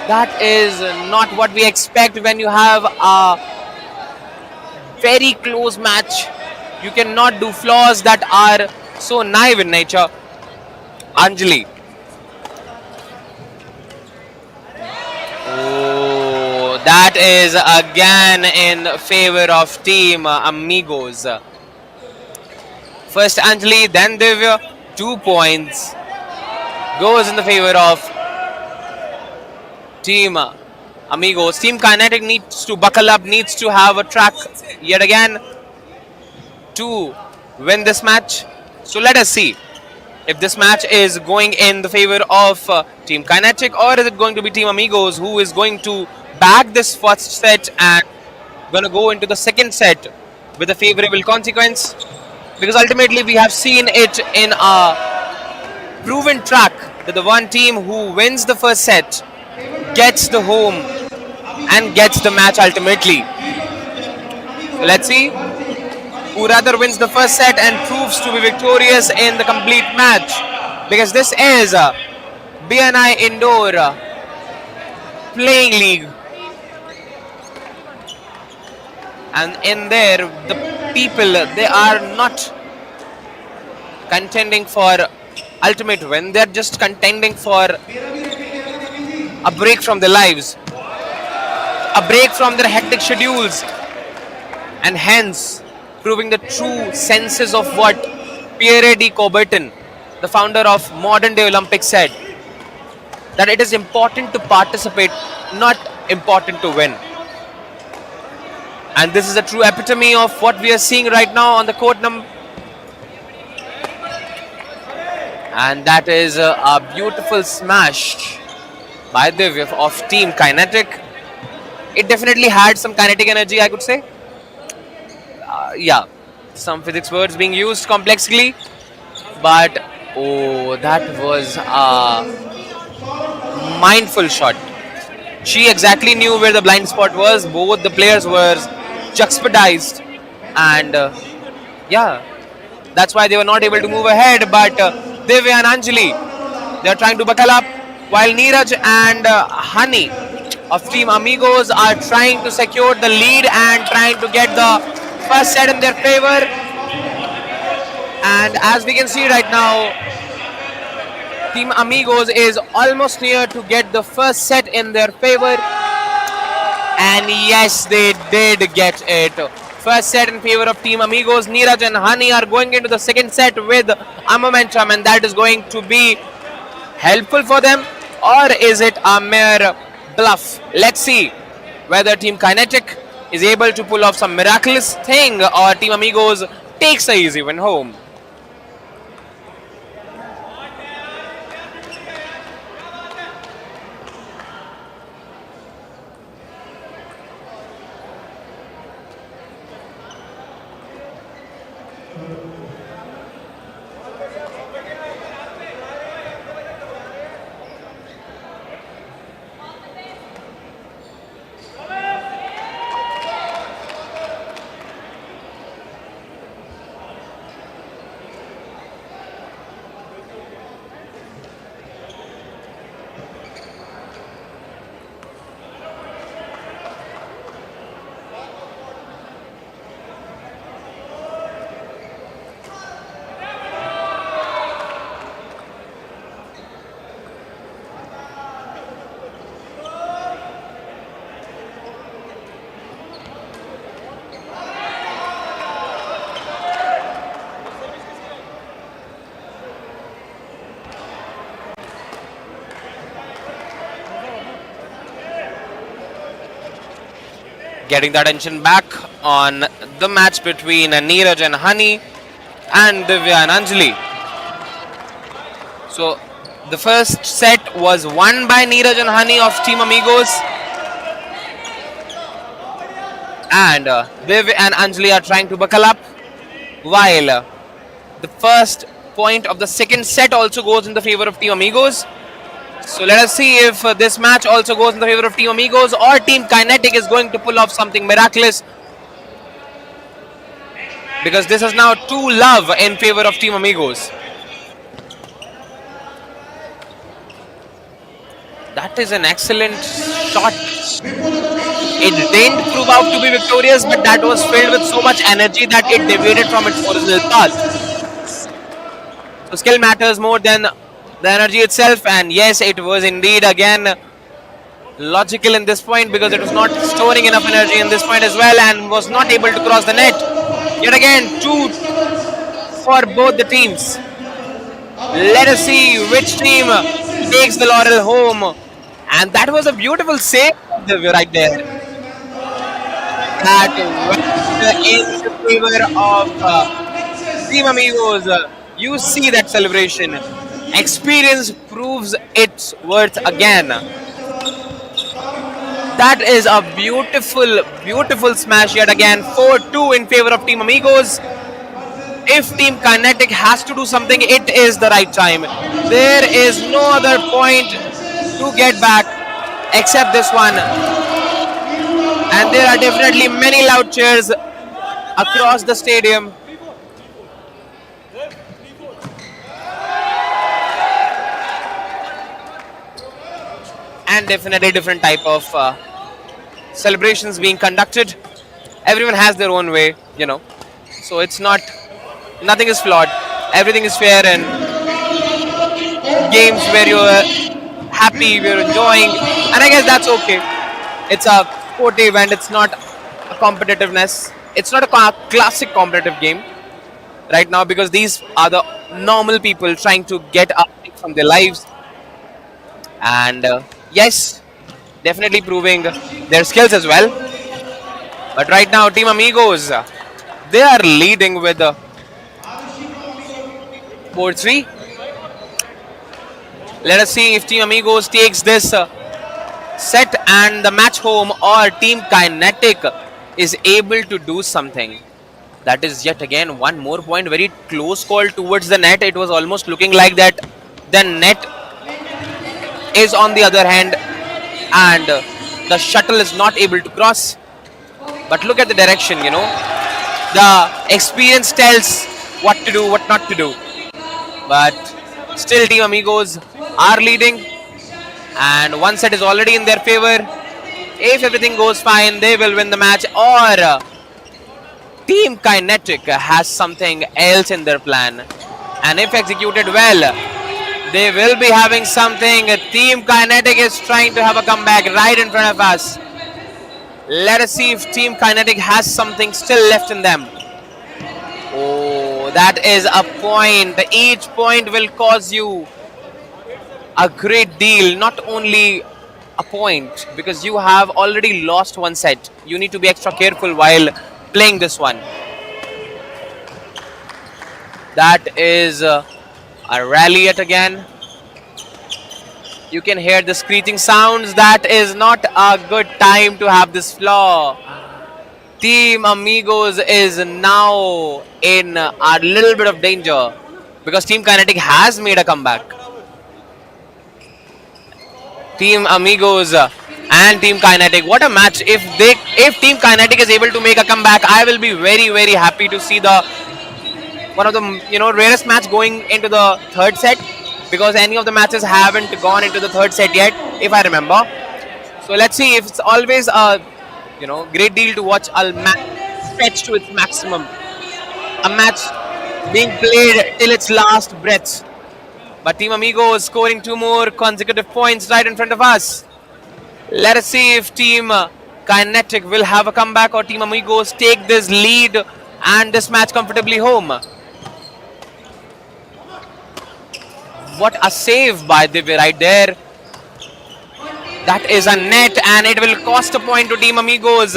That is not what we expect when you have a very close match. You cannot do flaws that are so naive in nature. Anjali. Oh, that is again in favor of Team Amigos. First Anjali, then Divya. 2 points goes in the favor of Team Amigos. Team Kinetic needs to buckle up, needs to have a track yet again to win this match. So let us see if this match is going in the favor of Team Kinetic, or is it going to be Team Amigos who is going to bag this first set and going to go into the second set with a favorable consequence. Because ultimately we have seen it in a proven track that the one team who wins the first set gets the home and gets the match ultimately. So let's see who rather wins the first set and proves to be victorious in the complete match. Because this is BNI Indoor Playing League. And in there, the people, they are not contending for ultimate win. They're just contending for a break from their lives, a break from their hectic schedules, and hence proving the true senses of what Pierre de Coubertin, the founder of modern day Olympics, said, that it is important to participate, not important to win. And this is a true epitome of what we are seeing right now on the court number. And that is a beautiful smash by Divya of Team Kinetic. It definitely had some kinetic energy, I could say. Yeah, some physics words being used complexly. But, oh, that was a mindful shot. She exactly knew where the blind spot was. Both the players were juxtaposed. And, yeah, that's why they were not able to move ahead. But Divya and Anjali, they are trying to buckle up, while Neeraj and Honey of Team Amigos are trying to secure the lead and trying to get the first set in their favor. And as we can see right now, Team Amigos is almost near to get the first set in their favor. And yes, they did get it. First set in favor of Team Amigos. Neeraj and Honey are going into the second set with a momentum, and that is going to be helpful for them, or is it a mere bluff? Let's see whether Team Kinetic is able to pull off some miraculous thing, or Team Amigos takes the easy win home. Getting the attention back on the match between Neeraj and Honey and Divya and Anjali. So the first set was won by Neeraj and Honey of Team Amigos, and Divya and Anjali are trying to buckle up, while the first point of the second set also goes in the favor of Team Amigos. So let us see if this match also goes in the favor of Team Amigos, or Team Kinetic is going to pull off something miraculous, because this is now 2-love in favor of Team Amigos. That is an excellent shot. It didn't prove out to be victorious, but that was filled with so much energy that it deviated from its original path. So skill matters more than the energy itself, and yes, it was indeed again logical in this point, because it was not storing enough energy in this point as well and was not able to cross the net. Yet again, 2 for both the teams. Let us see which team takes the laurel home. And that was a beautiful save right there. That went in the favor of Team Amigos. You see that celebration. Experience proves its worth again. That is a beautiful, beautiful smash yet again. 4-2 in favor of Team Amigos. If Team Kinetic has to do something, it is the right time. There is no other point to get back except this one. And there are definitely many loud cheers across the stadium. And definitely different type of celebrations being conducted. Everyone has their own way, you know. So it's not, nothing is flawed. Everything is fair, and games where you're happy, you're enjoying, and I guess that's okay. It's a sport event. It's not a competitiveness. It's not a classic competitive game right now, because these are the normal people trying to get up from their lives, and yes, definitely proving their skills as well. But right now, Team Amigos, they are leading with 4-3. Let us see if Team Amigos takes this set and the match home, or Team Kinetic is able to do something. That is yet again one more point. Very close call towards the net. It was almost looking like that the net is on the other hand, and the shuttle is not able to cross. But look at the direction, you know. The experience tells what to do, what not to do. But still, Team Amigos are leading, and one set is already in their favor. If everything goes fine, they will win the match, or Team Kinetic has something else in their plan. And if executed well, they will be having something. Team Kinetic is trying to have a comeback right in front of us. Let us see if Team Kinetic has something still left in them. Oh, that is a point. Each point will cause you a great deal. Not only a point, because you have already lost one set. You need to be extra careful while playing this one. That is a rally yet again. You can hear the screeching sounds. That is not a good time to have this flaw. Team Amigos is now in a little bit of danger, because Team Kinetic has made a comeback. Team Amigos and Team Kinetic, what a match. If Team Kinetic is able to make a comeback, I will be very happy to see the one of the rarest match going into the third set, because any of the matches haven't gone into the third set yet, if I remember. So let's see. If it's always a great deal to watch a match stretch to its maximum, a match being played till its last breath. But Team Amigos scoring 2 more consecutive points right in front of us. Let us see if Team Kinetic will have a comeback, or Team Amigos take this lead and this match comfortably home. What a save by Divya right there. That is a net, and it will cost a point to Team Amigos.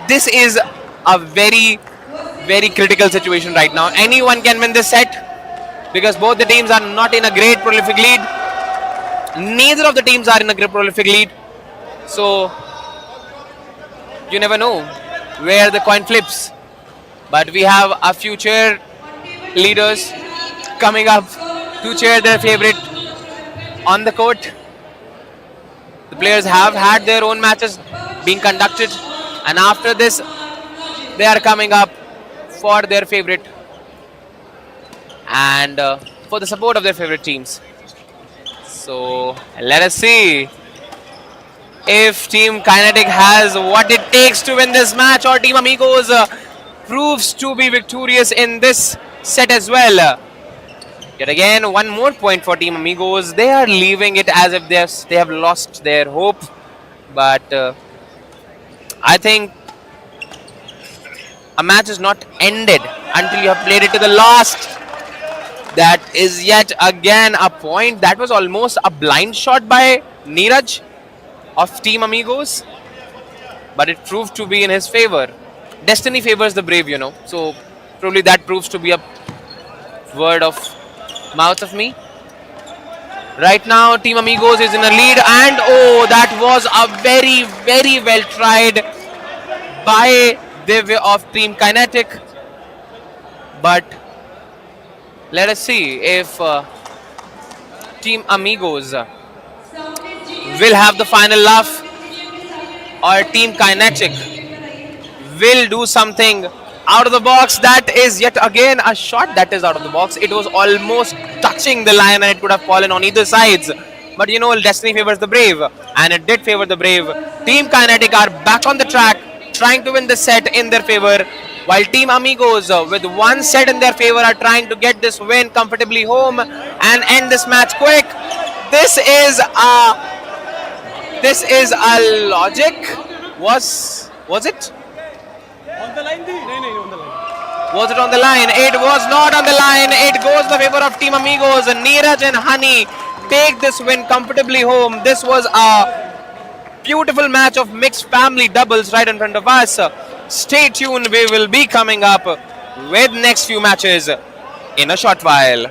This is a very critical situation right now. Anyone can win this set, because both the teams are not in a great prolific lead. Neither of the teams are in a great prolific lead. So you never know where the coin flips. But we have a few cheer leaders coming up to cheer their favorite on the court. The players have had their own matches being conducted, and after this they are coming up for their favorite and for the support of their favorite teams. So let us see if Team Kinetic has what it takes to win this match, or Team Amigos proves to be victorious in this set as well. Yet again, one more point for Team Amigos. They are leaving it as if they have lost their hope. But I think a match is not ended until you have played it to the last. That is yet again a point. That was almost a blind shot by Neeraj of Team Amigos, but it proved to be in his favor. Destiny favors the brave, so probably that proves to be a word of mouth of me. Right now, Team Amigos is in a lead, and oh, that was a very well tried by Divya of Team Kinetic. But let us see if Team Amigos will have the final laugh, or Team Kinetic will do something out of the box. That is yet again a shot that is out of the box. It was almost touching the line and it could have fallen on either sides. But you know, destiny favors the brave, and it did favor the brave. Team Kinetic are back on the track, trying to win the set in their favor, while Team Amigos, with one set in their favor, are trying to get this win comfortably home and end this match quick. This is a logic. Was it? On the line, on the line. Was it on the line? It was not on the line. It goes the favor of Team Amigos. Neeraj and Honey take this win comfortably home. This was a beautiful match of mixed family doubles right in front of us. Stay tuned. We will be coming up with next few matches in a short while.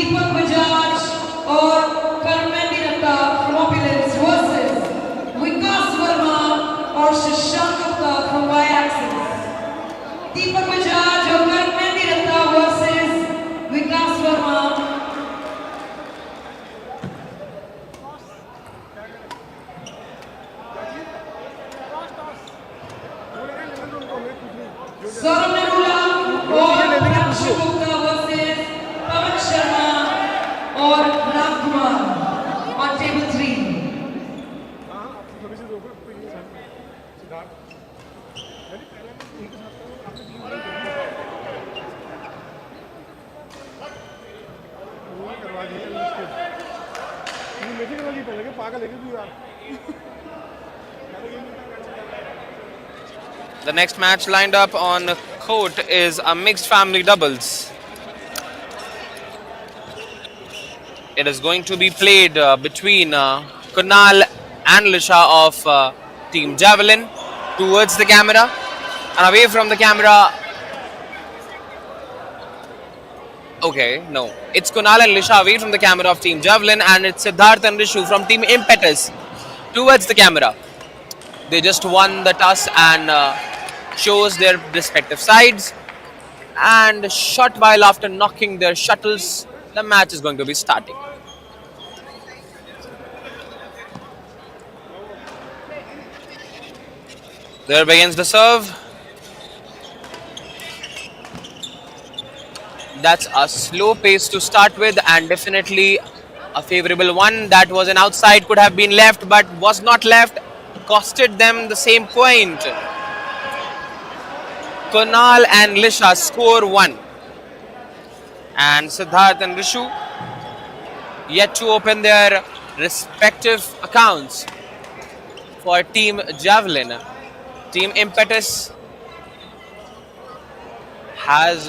दीपक बजाज और कर्मेंद्र Dutta from Opulence versus विकास वर्मा और Shashank Gupta from Y-Axis. दीपक बजाज और कर्मेंद्र Dutta versus विकास वर्मा. सौरभ नेरुला और Pranshu Gupta versus Pawan Sharma और Ram Kumar on table 3. The next match lined up on court is a mixed family doubles. It is going to be played between Kunal and Lisha of Team Javelin towards the camera and away from the camera. Okay, no. It's Kunal and Lisha away from the camera of Team Javelin, and it's Siddharth and Rishu from Team Impetus towards the camera. They just won the toss and chose their respective sides. And short while after knocking their shuttles, the match is going to be starting. There begins the serve. That's a slow pace to start with and definitely a favorable one. That was an outside, could have been left but was not left. Costed them the same point. Kunal and Lisha score 1. And Siddharth and Rishu yet to open their respective accounts for Team Javelin. Team Impetus has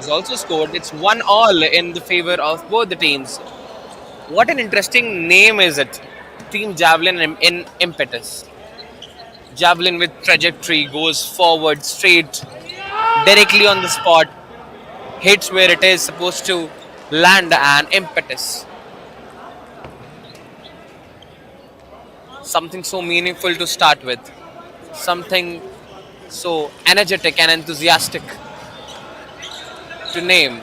also scored. It's 1-all in the favor of both the teams. What an interesting name is it. Team Javelin in Impetus. Javelin with trajectory goes forward straight, directly on the spot, hits where it is supposed to land, and Impetus. Something so meaningful to start with. Something so energetic and enthusiastic to name.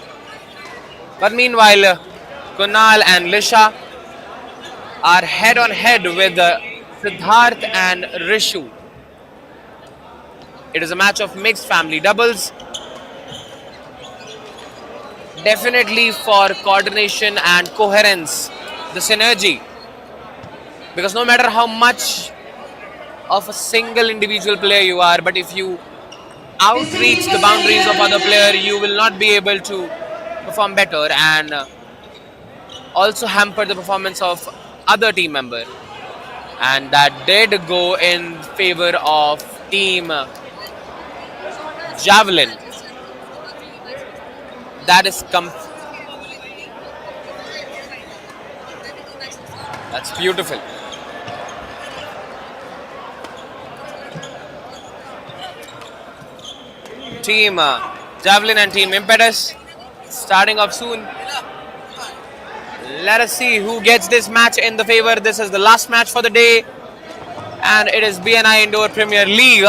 But meanwhile, Kunal and Lisha are head on head with Siddharth and Rishu. It is a match of mixed family doubles. Definitely for coordination and coherence, the synergy. Because no matter how much of a single individual player you are, but if you outreach the boundaries of other player, you will not be able to perform better and also hamper the performance of other team member. And that did go in favor of Team Javelin. That is that's beautiful. Team Javelin and Team Impetus starting off soon. Let us see who gets this match in the favor. This is the last match for the day, and it is BNI Indoor Premier League.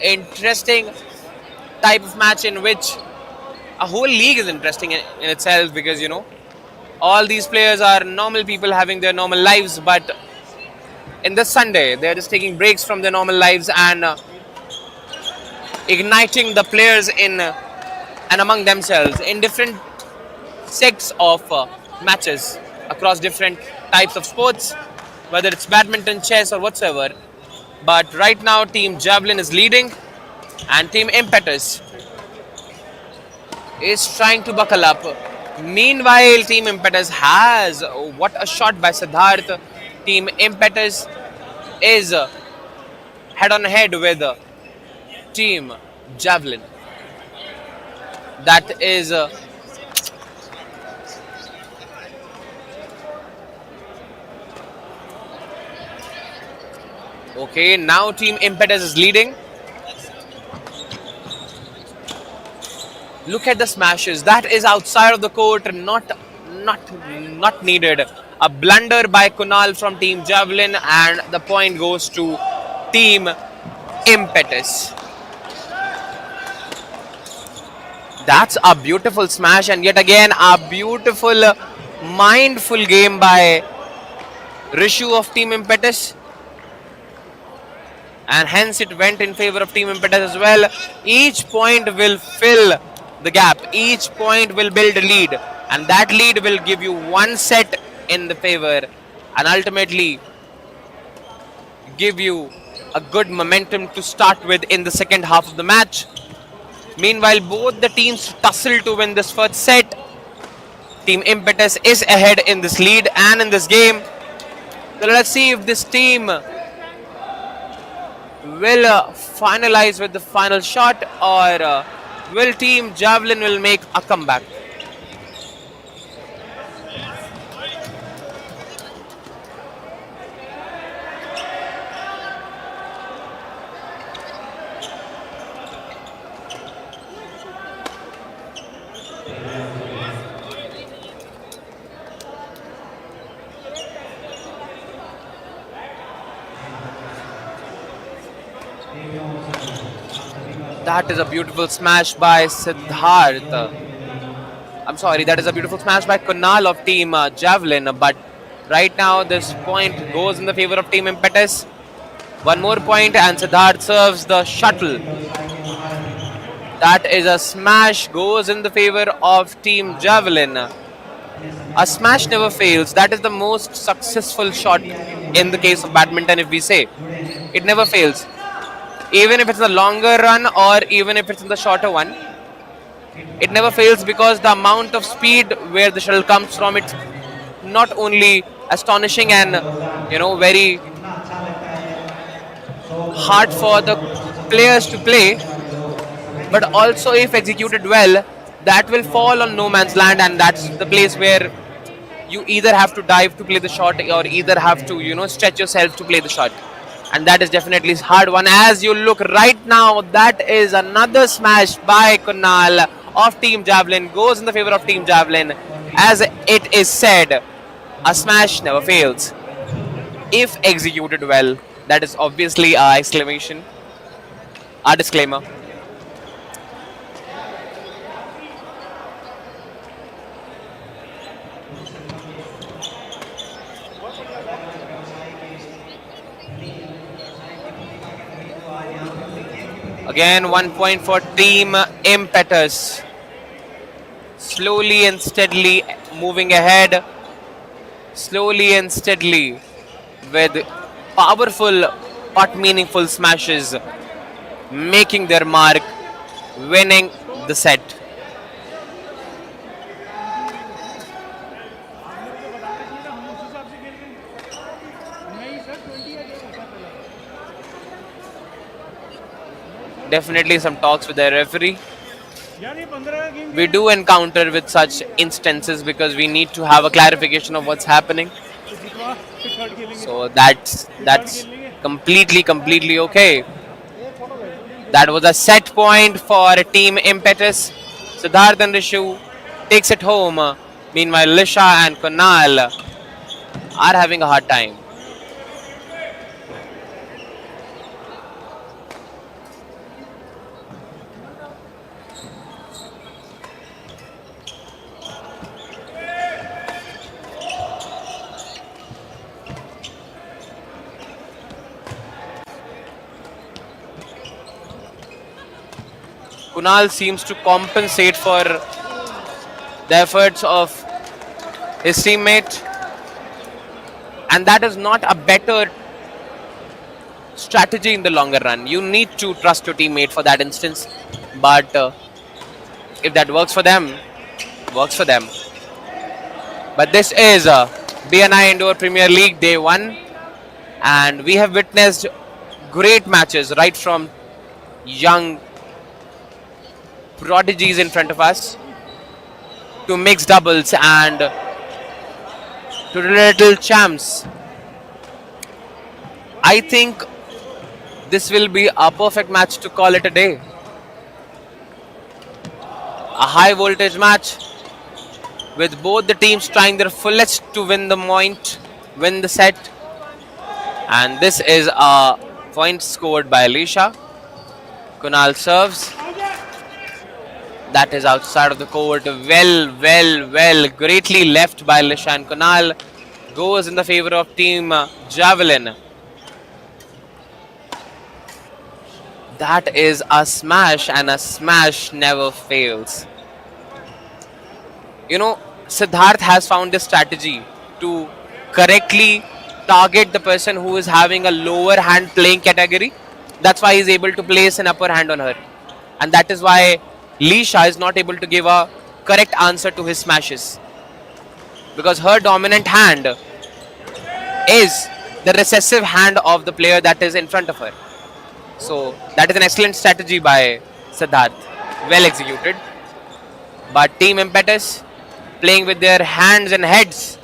Interesting type of match in which a whole league is interesting in itself, because you know all these players are normal people having their normal lives, but in this Sunday they are just taking breaks from their normal lives and igniting the players in and among themselves in different sects of matches across different types of sports, whether it's badminton, chess or whatsoever. But right now Team Javelin is leading and Team Impetus is trying to buckle up. Meanwhile, Team Impetus has, what a shot by Siddharth. Team Impetus is head on head with Team Javelin. That is okay. Now Team Impetus is leading. Look at the smashes. That is outside of the court, not not needed. A blunder by Kunal from Team Javelin, and the point goes to Team Impetus. That's a beautiful smash, and yet again a beautiful, mindful game by Rishu of Team Impetus, and hence it went in favor of Team Impetus as well. Each point will fill the gap, each point will build a lead, and that lead will give you one set in the favor and ultimately give you a good momentum to start with in the second half of the match. Meanwhile, both the teams tussle to win this first set. Team Impetus is ahead in this lead and in this game. So let's see if this team will finalize with the final shot, or will Team Javelin will make a comeback. That is a beautiful smash by Siddharth. I'm sorry, that is a beautiful smash by Kunal of Team Javelin. But right now, this point goes in the favor of Team Impetus. One more point, and Siddharth serves the shuttle. That is a smash, goes in the favor of Team Javelin. A smash never fails. That is the most successful shot in the case of badminton, if we say. It never fails. Even if it's the longer run or even if it's in the shorter one, it never fails, because the amount of speed where the shuttle comes from, it's not only astonishing and very hard for the players to play, but also if executed well, that will fall on no man's land, and that's the place where you either have to dive to play the shot or either have to stretch yourself to play the shot. And that is definitely a hard one. As you look right now, that is another smash by Kunal of Team Javelin. Goes in the favor of Team Javelin. As it is said, a smash never fails if executed well. That is obviously a exclamation, a disclaimer. Again, 1 point for Team Impetus. Slowly and steadily moving ahead. Slowly and steadily with powerful but meaningful smashes, making their mark, winning the set. Definitely some talks with the referee. We do encounter with such instances because we need to have a clarification of what's happening. So that's completely okay. That was a set point for Team Impetus. Siddharth and Rishu takes it home. Meanwhile, Lisha and Kunal are having a hard time. Kunal seems to compensate for the efforts of his teammate, and that is not a better strategy in the longer run. You need to trust your teammate for that instance, but if that works for them, works for them. But this is BNI Indoor Premier League Day 1, and we have witnessed great matches right from young prodigies in front of us to mixed doubles and to little champs. I think this will be a perfect match to call it a day. A high voltage match with both the teams trying their fullest to win the point, win the set. And this is a point scored by Alicia. Kunal serves. That is outside of the court. Well. Greatly left by Alicia, and Kunal goes in the favor of team Javelin. That is a smash, and a smash never fails. You know, Siddharth has found this strategy to correctly target the person who is having a lower hand playing category. That's why he's able to place an upper hand on her. And that is why Lisha is not able to give a correct answer to his smashes. Because her dominant hand is the recessive hand of the player that is in front of her. So that is an excellent strategy by Siddharth. Well executed. But Team Impetus playing with their hands and heads.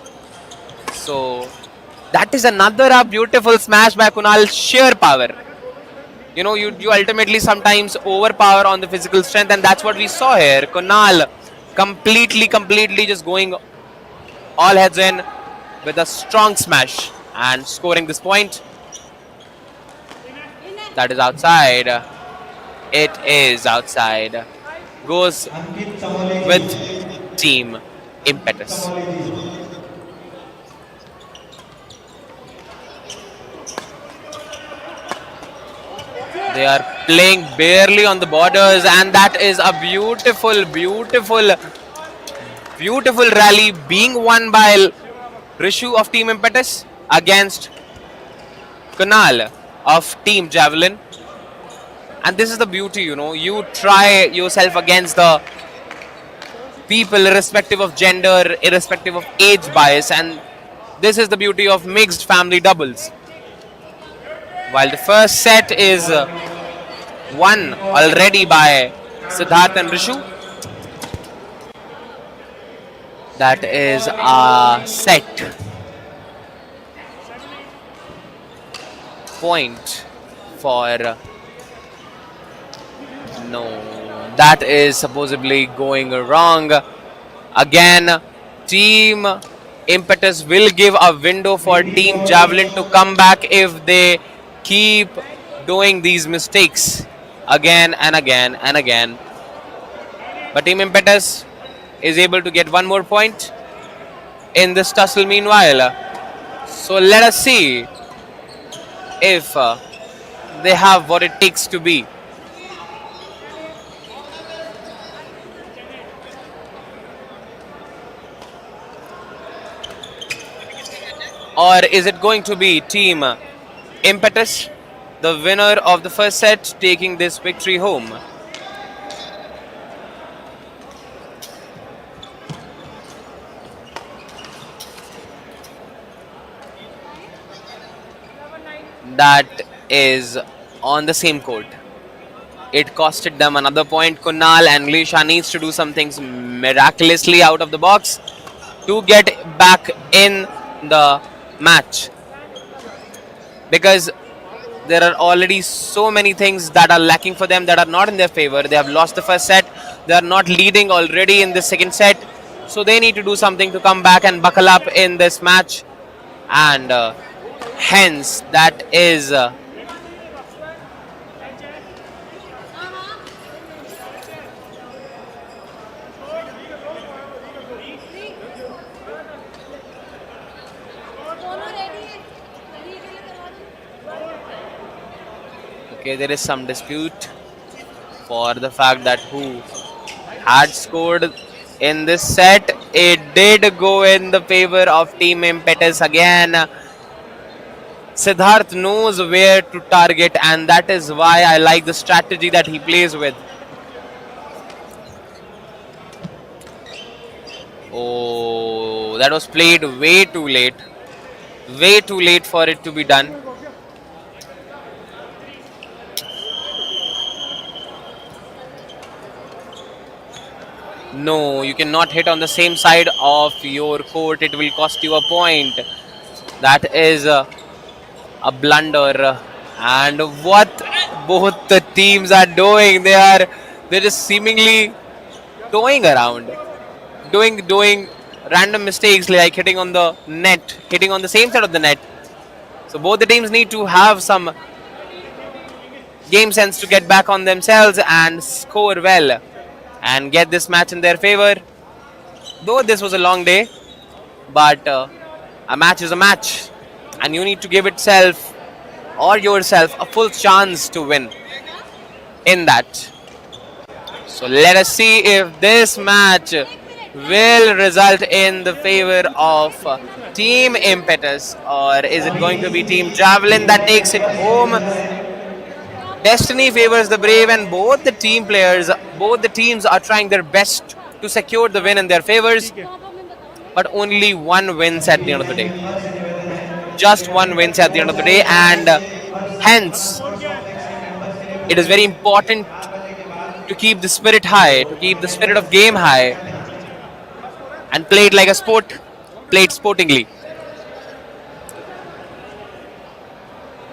So that is another beautiful smash by Kunal. Sheer power. You know, you ultimately sometimes overpower on the physical strength, and that's what we saw here. Kunal completely just going all heads in with a strong smash and scoring this point. That is outside. It is outside. Goes Ankit Chamoli with Team Impetus. They are playing barely on the borders, and that is a beautiful rally being won by Rishu of Team Impetus against Kunal of Team Javelin. And this is the beauty, you know, you try yourself against the people irrespective of gender, irrespective of age bias, and this is the beauty of mixed family doubles. While the first set is won already by Siddharth and Rishu, that is a set point for no, that is supposedly going wrong. Again, Team Impetus will give a window for Team Javelin to come back if they keep doing these mistakes again and again and again. But Team Impetus is able to get one more point in this tussle meanwhile. So let us see if they have what it takes to be. Or is it going to be Team Impetus, the winner of the first set, taking this victory home? That is on the same court. It costed them another point. Kunal and Lisha needs to do some things miraculously out of the box to get back in the match, because there are already so many things that are lacking for them, that are not in their favor. They have lost the first set. They are not leading already in the second set. So they need to do something to come back and buckle up in this match. And hence, that is okay, there is some dispute for the fact that who had scored in this set. It did go in the favor of Team Impetus again. Siddharth knows where to target, and that is why I like the strategy that he plays with. Oh, that was played way too late. Way too late for it to be done. No, you cannot hit on the same side of your court. It will cost you a point. That is a blunder. And what both the teams are doing, they're just seemingly toying around, doing random mistakes like hitting on the net, hitting on the same side of the net. So both the teams need to have some game sense to get back on themselves and score well and get this match in their favor. Though this was a long day, but a match is a match, and you need to give itself or yourself a full chance to win in that. So let us see if this match will result in the favor of Team Impetus, or is it going to be Team Javelin that takes it home? Destiny favors the brave, and both the teams are trying their best to secure the win in their favors, but only one wins at the end of the day. Just one wins at the end of the day, and hence it is very important to keep the spirit high, to keep the spirit of game high, and play it like a sport, play it sportingly.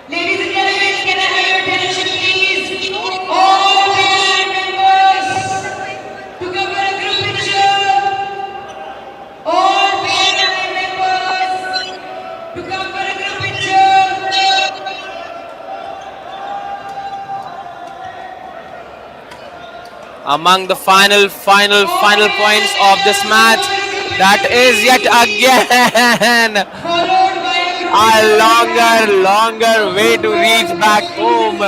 Ladies and gentlemen, can I have your attention, please? All BNI members to come for a group picture. All BNI members to come for a group picture. Among the final points of this match, that is yet again Followed by a longer way to reach back home.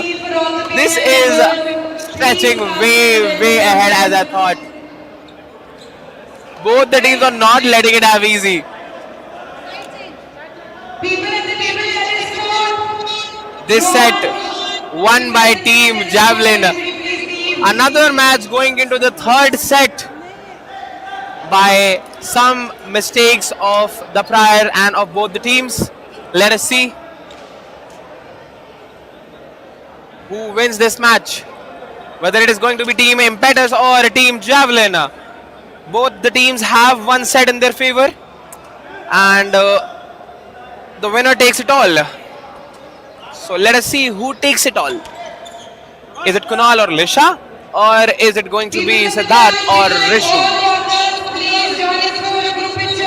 This is stretching way ahead as I thought. Both the teams are not letting it have easy. people at the table tennis court. This set won by Team Javelin. Another match going into the third set by some mistakes of the prior and of both the teams. Let us see who wins this match, whether it is going to be Team Impetus or Team Javelin. Both the teams have one set in their favor, and the winner takes it all. So let us see who takes it all. Is it Kunal or Lisha, or is it going to be Siddharth or Rishu? Please join us for a group picture.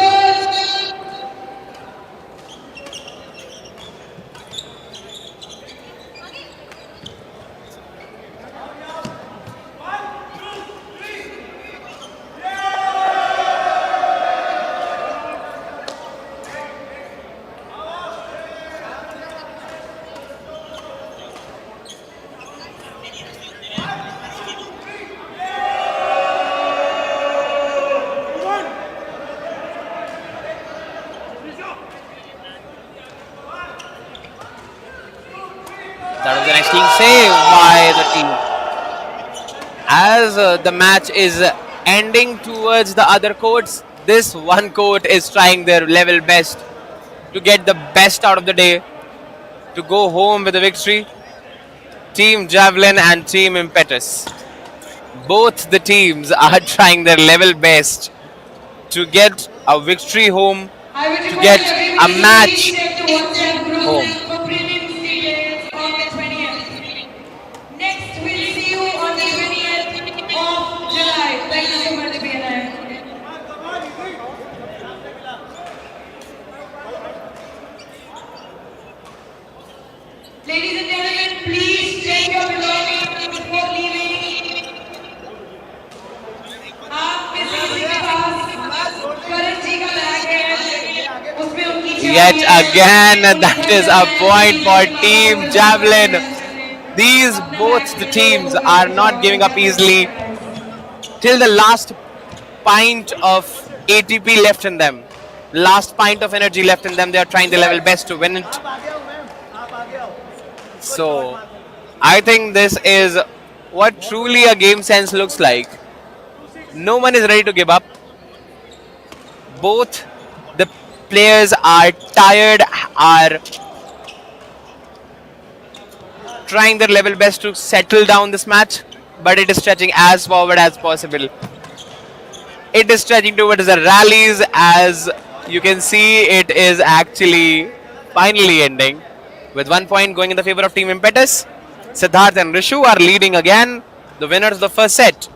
That was an excellent save by the team. As the match is ending towards the other courts, this one court is trying their level best to get the best out of the day, to go home with a victory. Team Javelin and Team Impetus. Both the teams are trying their level best to get a victory home, I would to request get everybody a to match please step to one side group home. for prelims details on the 20th. Next, we'll see you on the 20th of July. Thank you so much, BNI. Ladies and gentlemen, please check your belongings before leaving. आप में से किसी के पास करण जी का bag है, उसमें उनकी Yet again, that is a point for Team Javelin. These both the teams are not giving up easily. Till the last pint of ATP left in them, last pint of energy left in them, they are trying their level best to win it. So, I think this is what truly a game sense looks like. No one is ready to give up. Both the players are tired, are trying their level best to settle down this match, but it is stretching as forward as possible. It is stretching towards the rallies. As you can see, it is actually finally ending with 1 point going in the favor of Team Impetus. Siddharth and Rishu are leading again, the winners of the first set.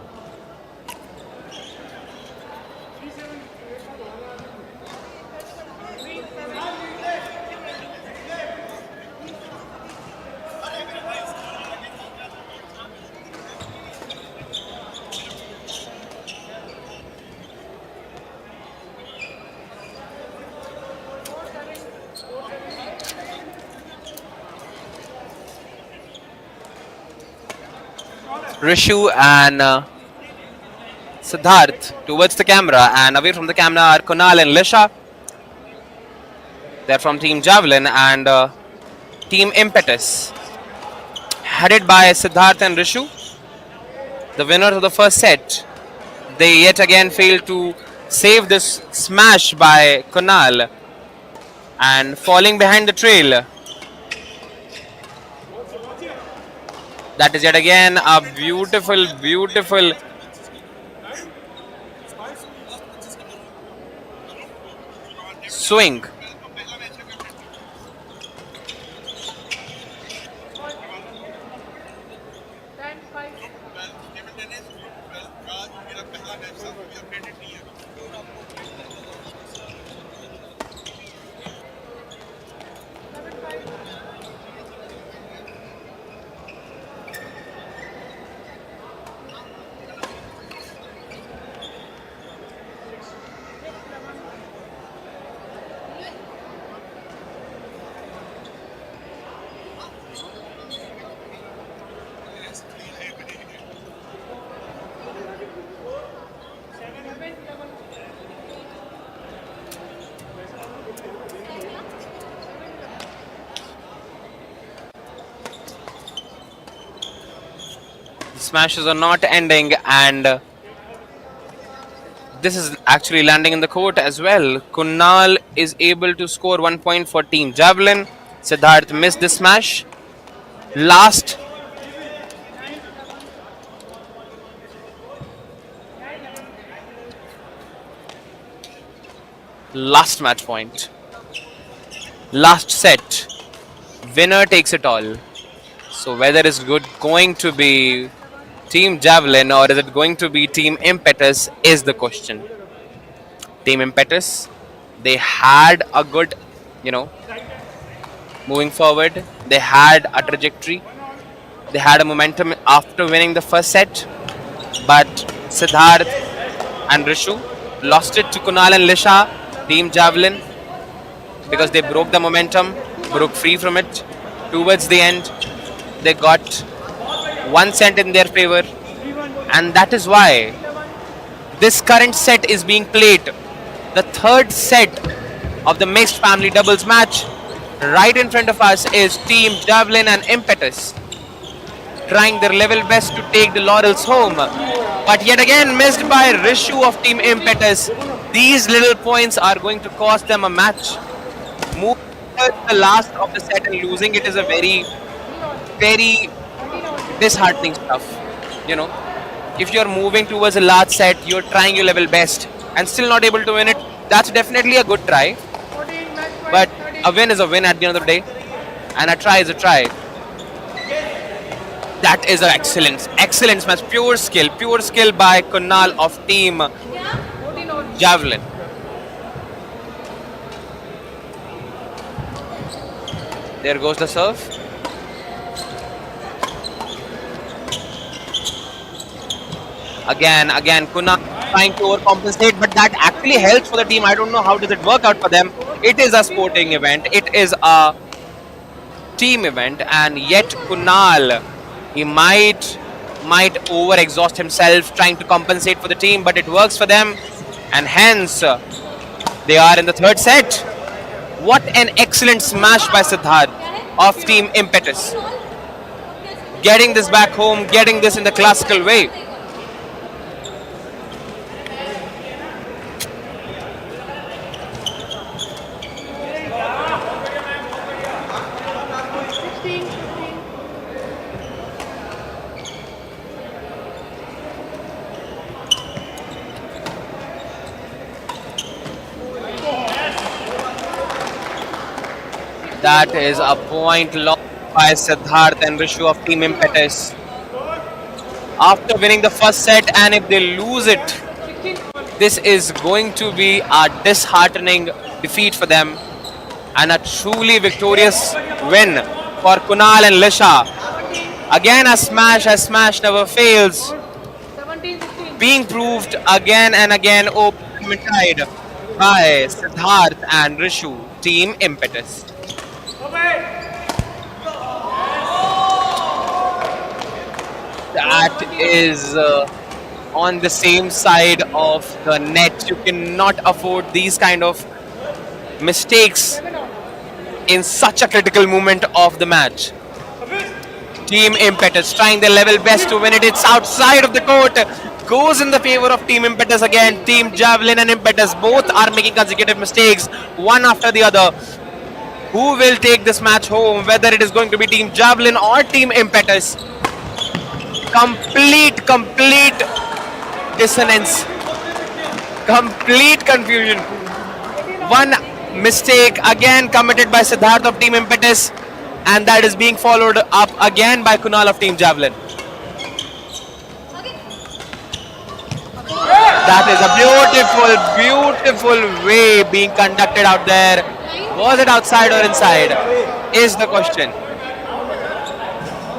Rishu and Siddharth towards the camera, and away from the camera are Kunal and Lisha. They're from Team Javelin and Team Impetus, headed by Siddharth and Rishu, the winners of the first set. They yet again failed to save this smash by Kunal and falling behind the trail. That is yet again a beautiful, beautiful swing. Smashes are not ending, and this is actually landing in the court as well. Kunal is able to score 1 point for Team Javelin. Siddharth missed the smash. Last match point. Last set. Winner takes it all. So whether it's going to be Team Javelin or is it going to be Team Impetus is the question. Team Impetus, they had a good, moving forward. They had a trajectory. They had a momentum after winning the first set. But Siddharth and Rishu lost it to Kunal and Lisha, Team Javelin, because they broke the momentum, broke free from it. Towards the end, they got 1 set in their favor, and that is why this current set is being played. The third set of the mixed family doubles match. Right in front of us is Team Javelin and Impetus, trying their level best to take the laurels home, but yet again missed by Rishu of Team Impetus. These little points are going to cost them a match. Moving to the last of the set and losing it is a very, very disheartening stuff. If you're moving towards a large set, you're trying your level best and still not able to win it, that's definitely a good try. But a win is a win at the end of the day, and a try is a try. That is an excellent smash. Pure skill by Kunal of Team Javelin. There goes the serve. Again, Kunal trying to overcompensate, but that actually helps for the team. I don't know how does it work out for them. It is a sporting event. It is a team event, and yet Kunal, he might over-exhaust himself trying to compensate for the team, but it works for them, and hence they are in the third set. What an excellent smash by Siddharth of Team Impetus. Getting this back home, getting this in the classical way. That is a point lost by Siddharth and Rishu of Team Impetus. After winning the first set, and if they lose it, this is going to be a disheartening defeat for them and a truly victorious win for Kunal and Lisha. Again, a smash never fails. Being proved again and again open tied by Siddharth and Rishu, Team Impetus. that is on the same side of the net. You cannot afford these kind of mistakes in such a critical moment of the match. Team Impetus trying their level best to win it. It's outside of the court. Goes in the favor of Team Impetus again. Team Javelin and Impetus both are making consecutive mistakes, one after the other. Who will take this match home? Whether it is going to be Team Javelin or Team Impetus. Complete dissonance. Complete confusion. One mistake again committed by Siddharth of Team Impetus, and that is being followed up again by Kunal of Team Javelin. That is a beautiful way being conducted out there. Was it outside or inside? Is the question.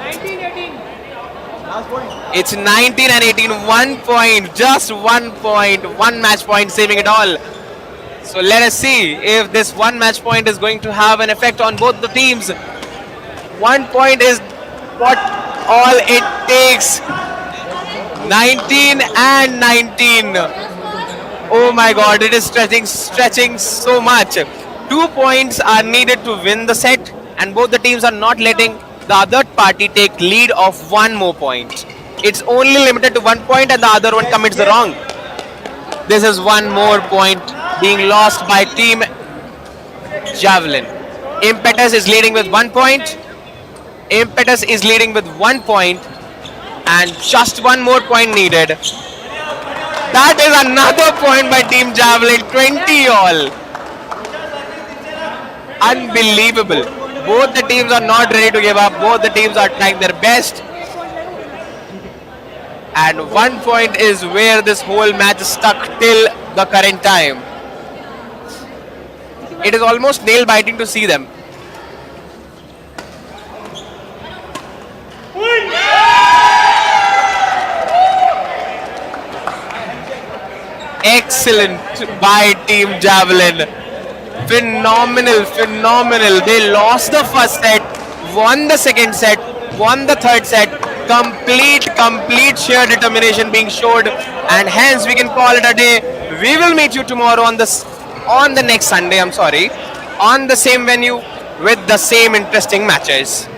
19-18. Last point. It's 19 and 18. 1 point. Just 1 point. One match point saving it all. So let us see if this one match point is going to have an effect on both the teams. 1 point is what all it takes. 19 and 19. Oh my god, it is stretching so much. 2 points are needed to win the set, and both the teams are not letting the other party take lead of 1 more point. It's only limited to 1 point and the other one commits the wrong. This is 1 more point being lost by Team Javelin. Impetus is leading with 1 point. Impetus is leading with 1 point, and just 1 more point needed. That is another point by Team Javelin. 20 all. Unbelievable. Both the teams are not ready to give up. Both the teams are trying their best. And 1 point is where this whole match is stuck till the current time. It is almost nail biting to see them. Excellent by Team Javelin. Phenomenal. They lost the first set, won the second set, won the third set. Complete sheer determination being showed, and hence we can call it a day. We will meet you tomorrow on the next Sunday, on the same venue with the same interesting matches.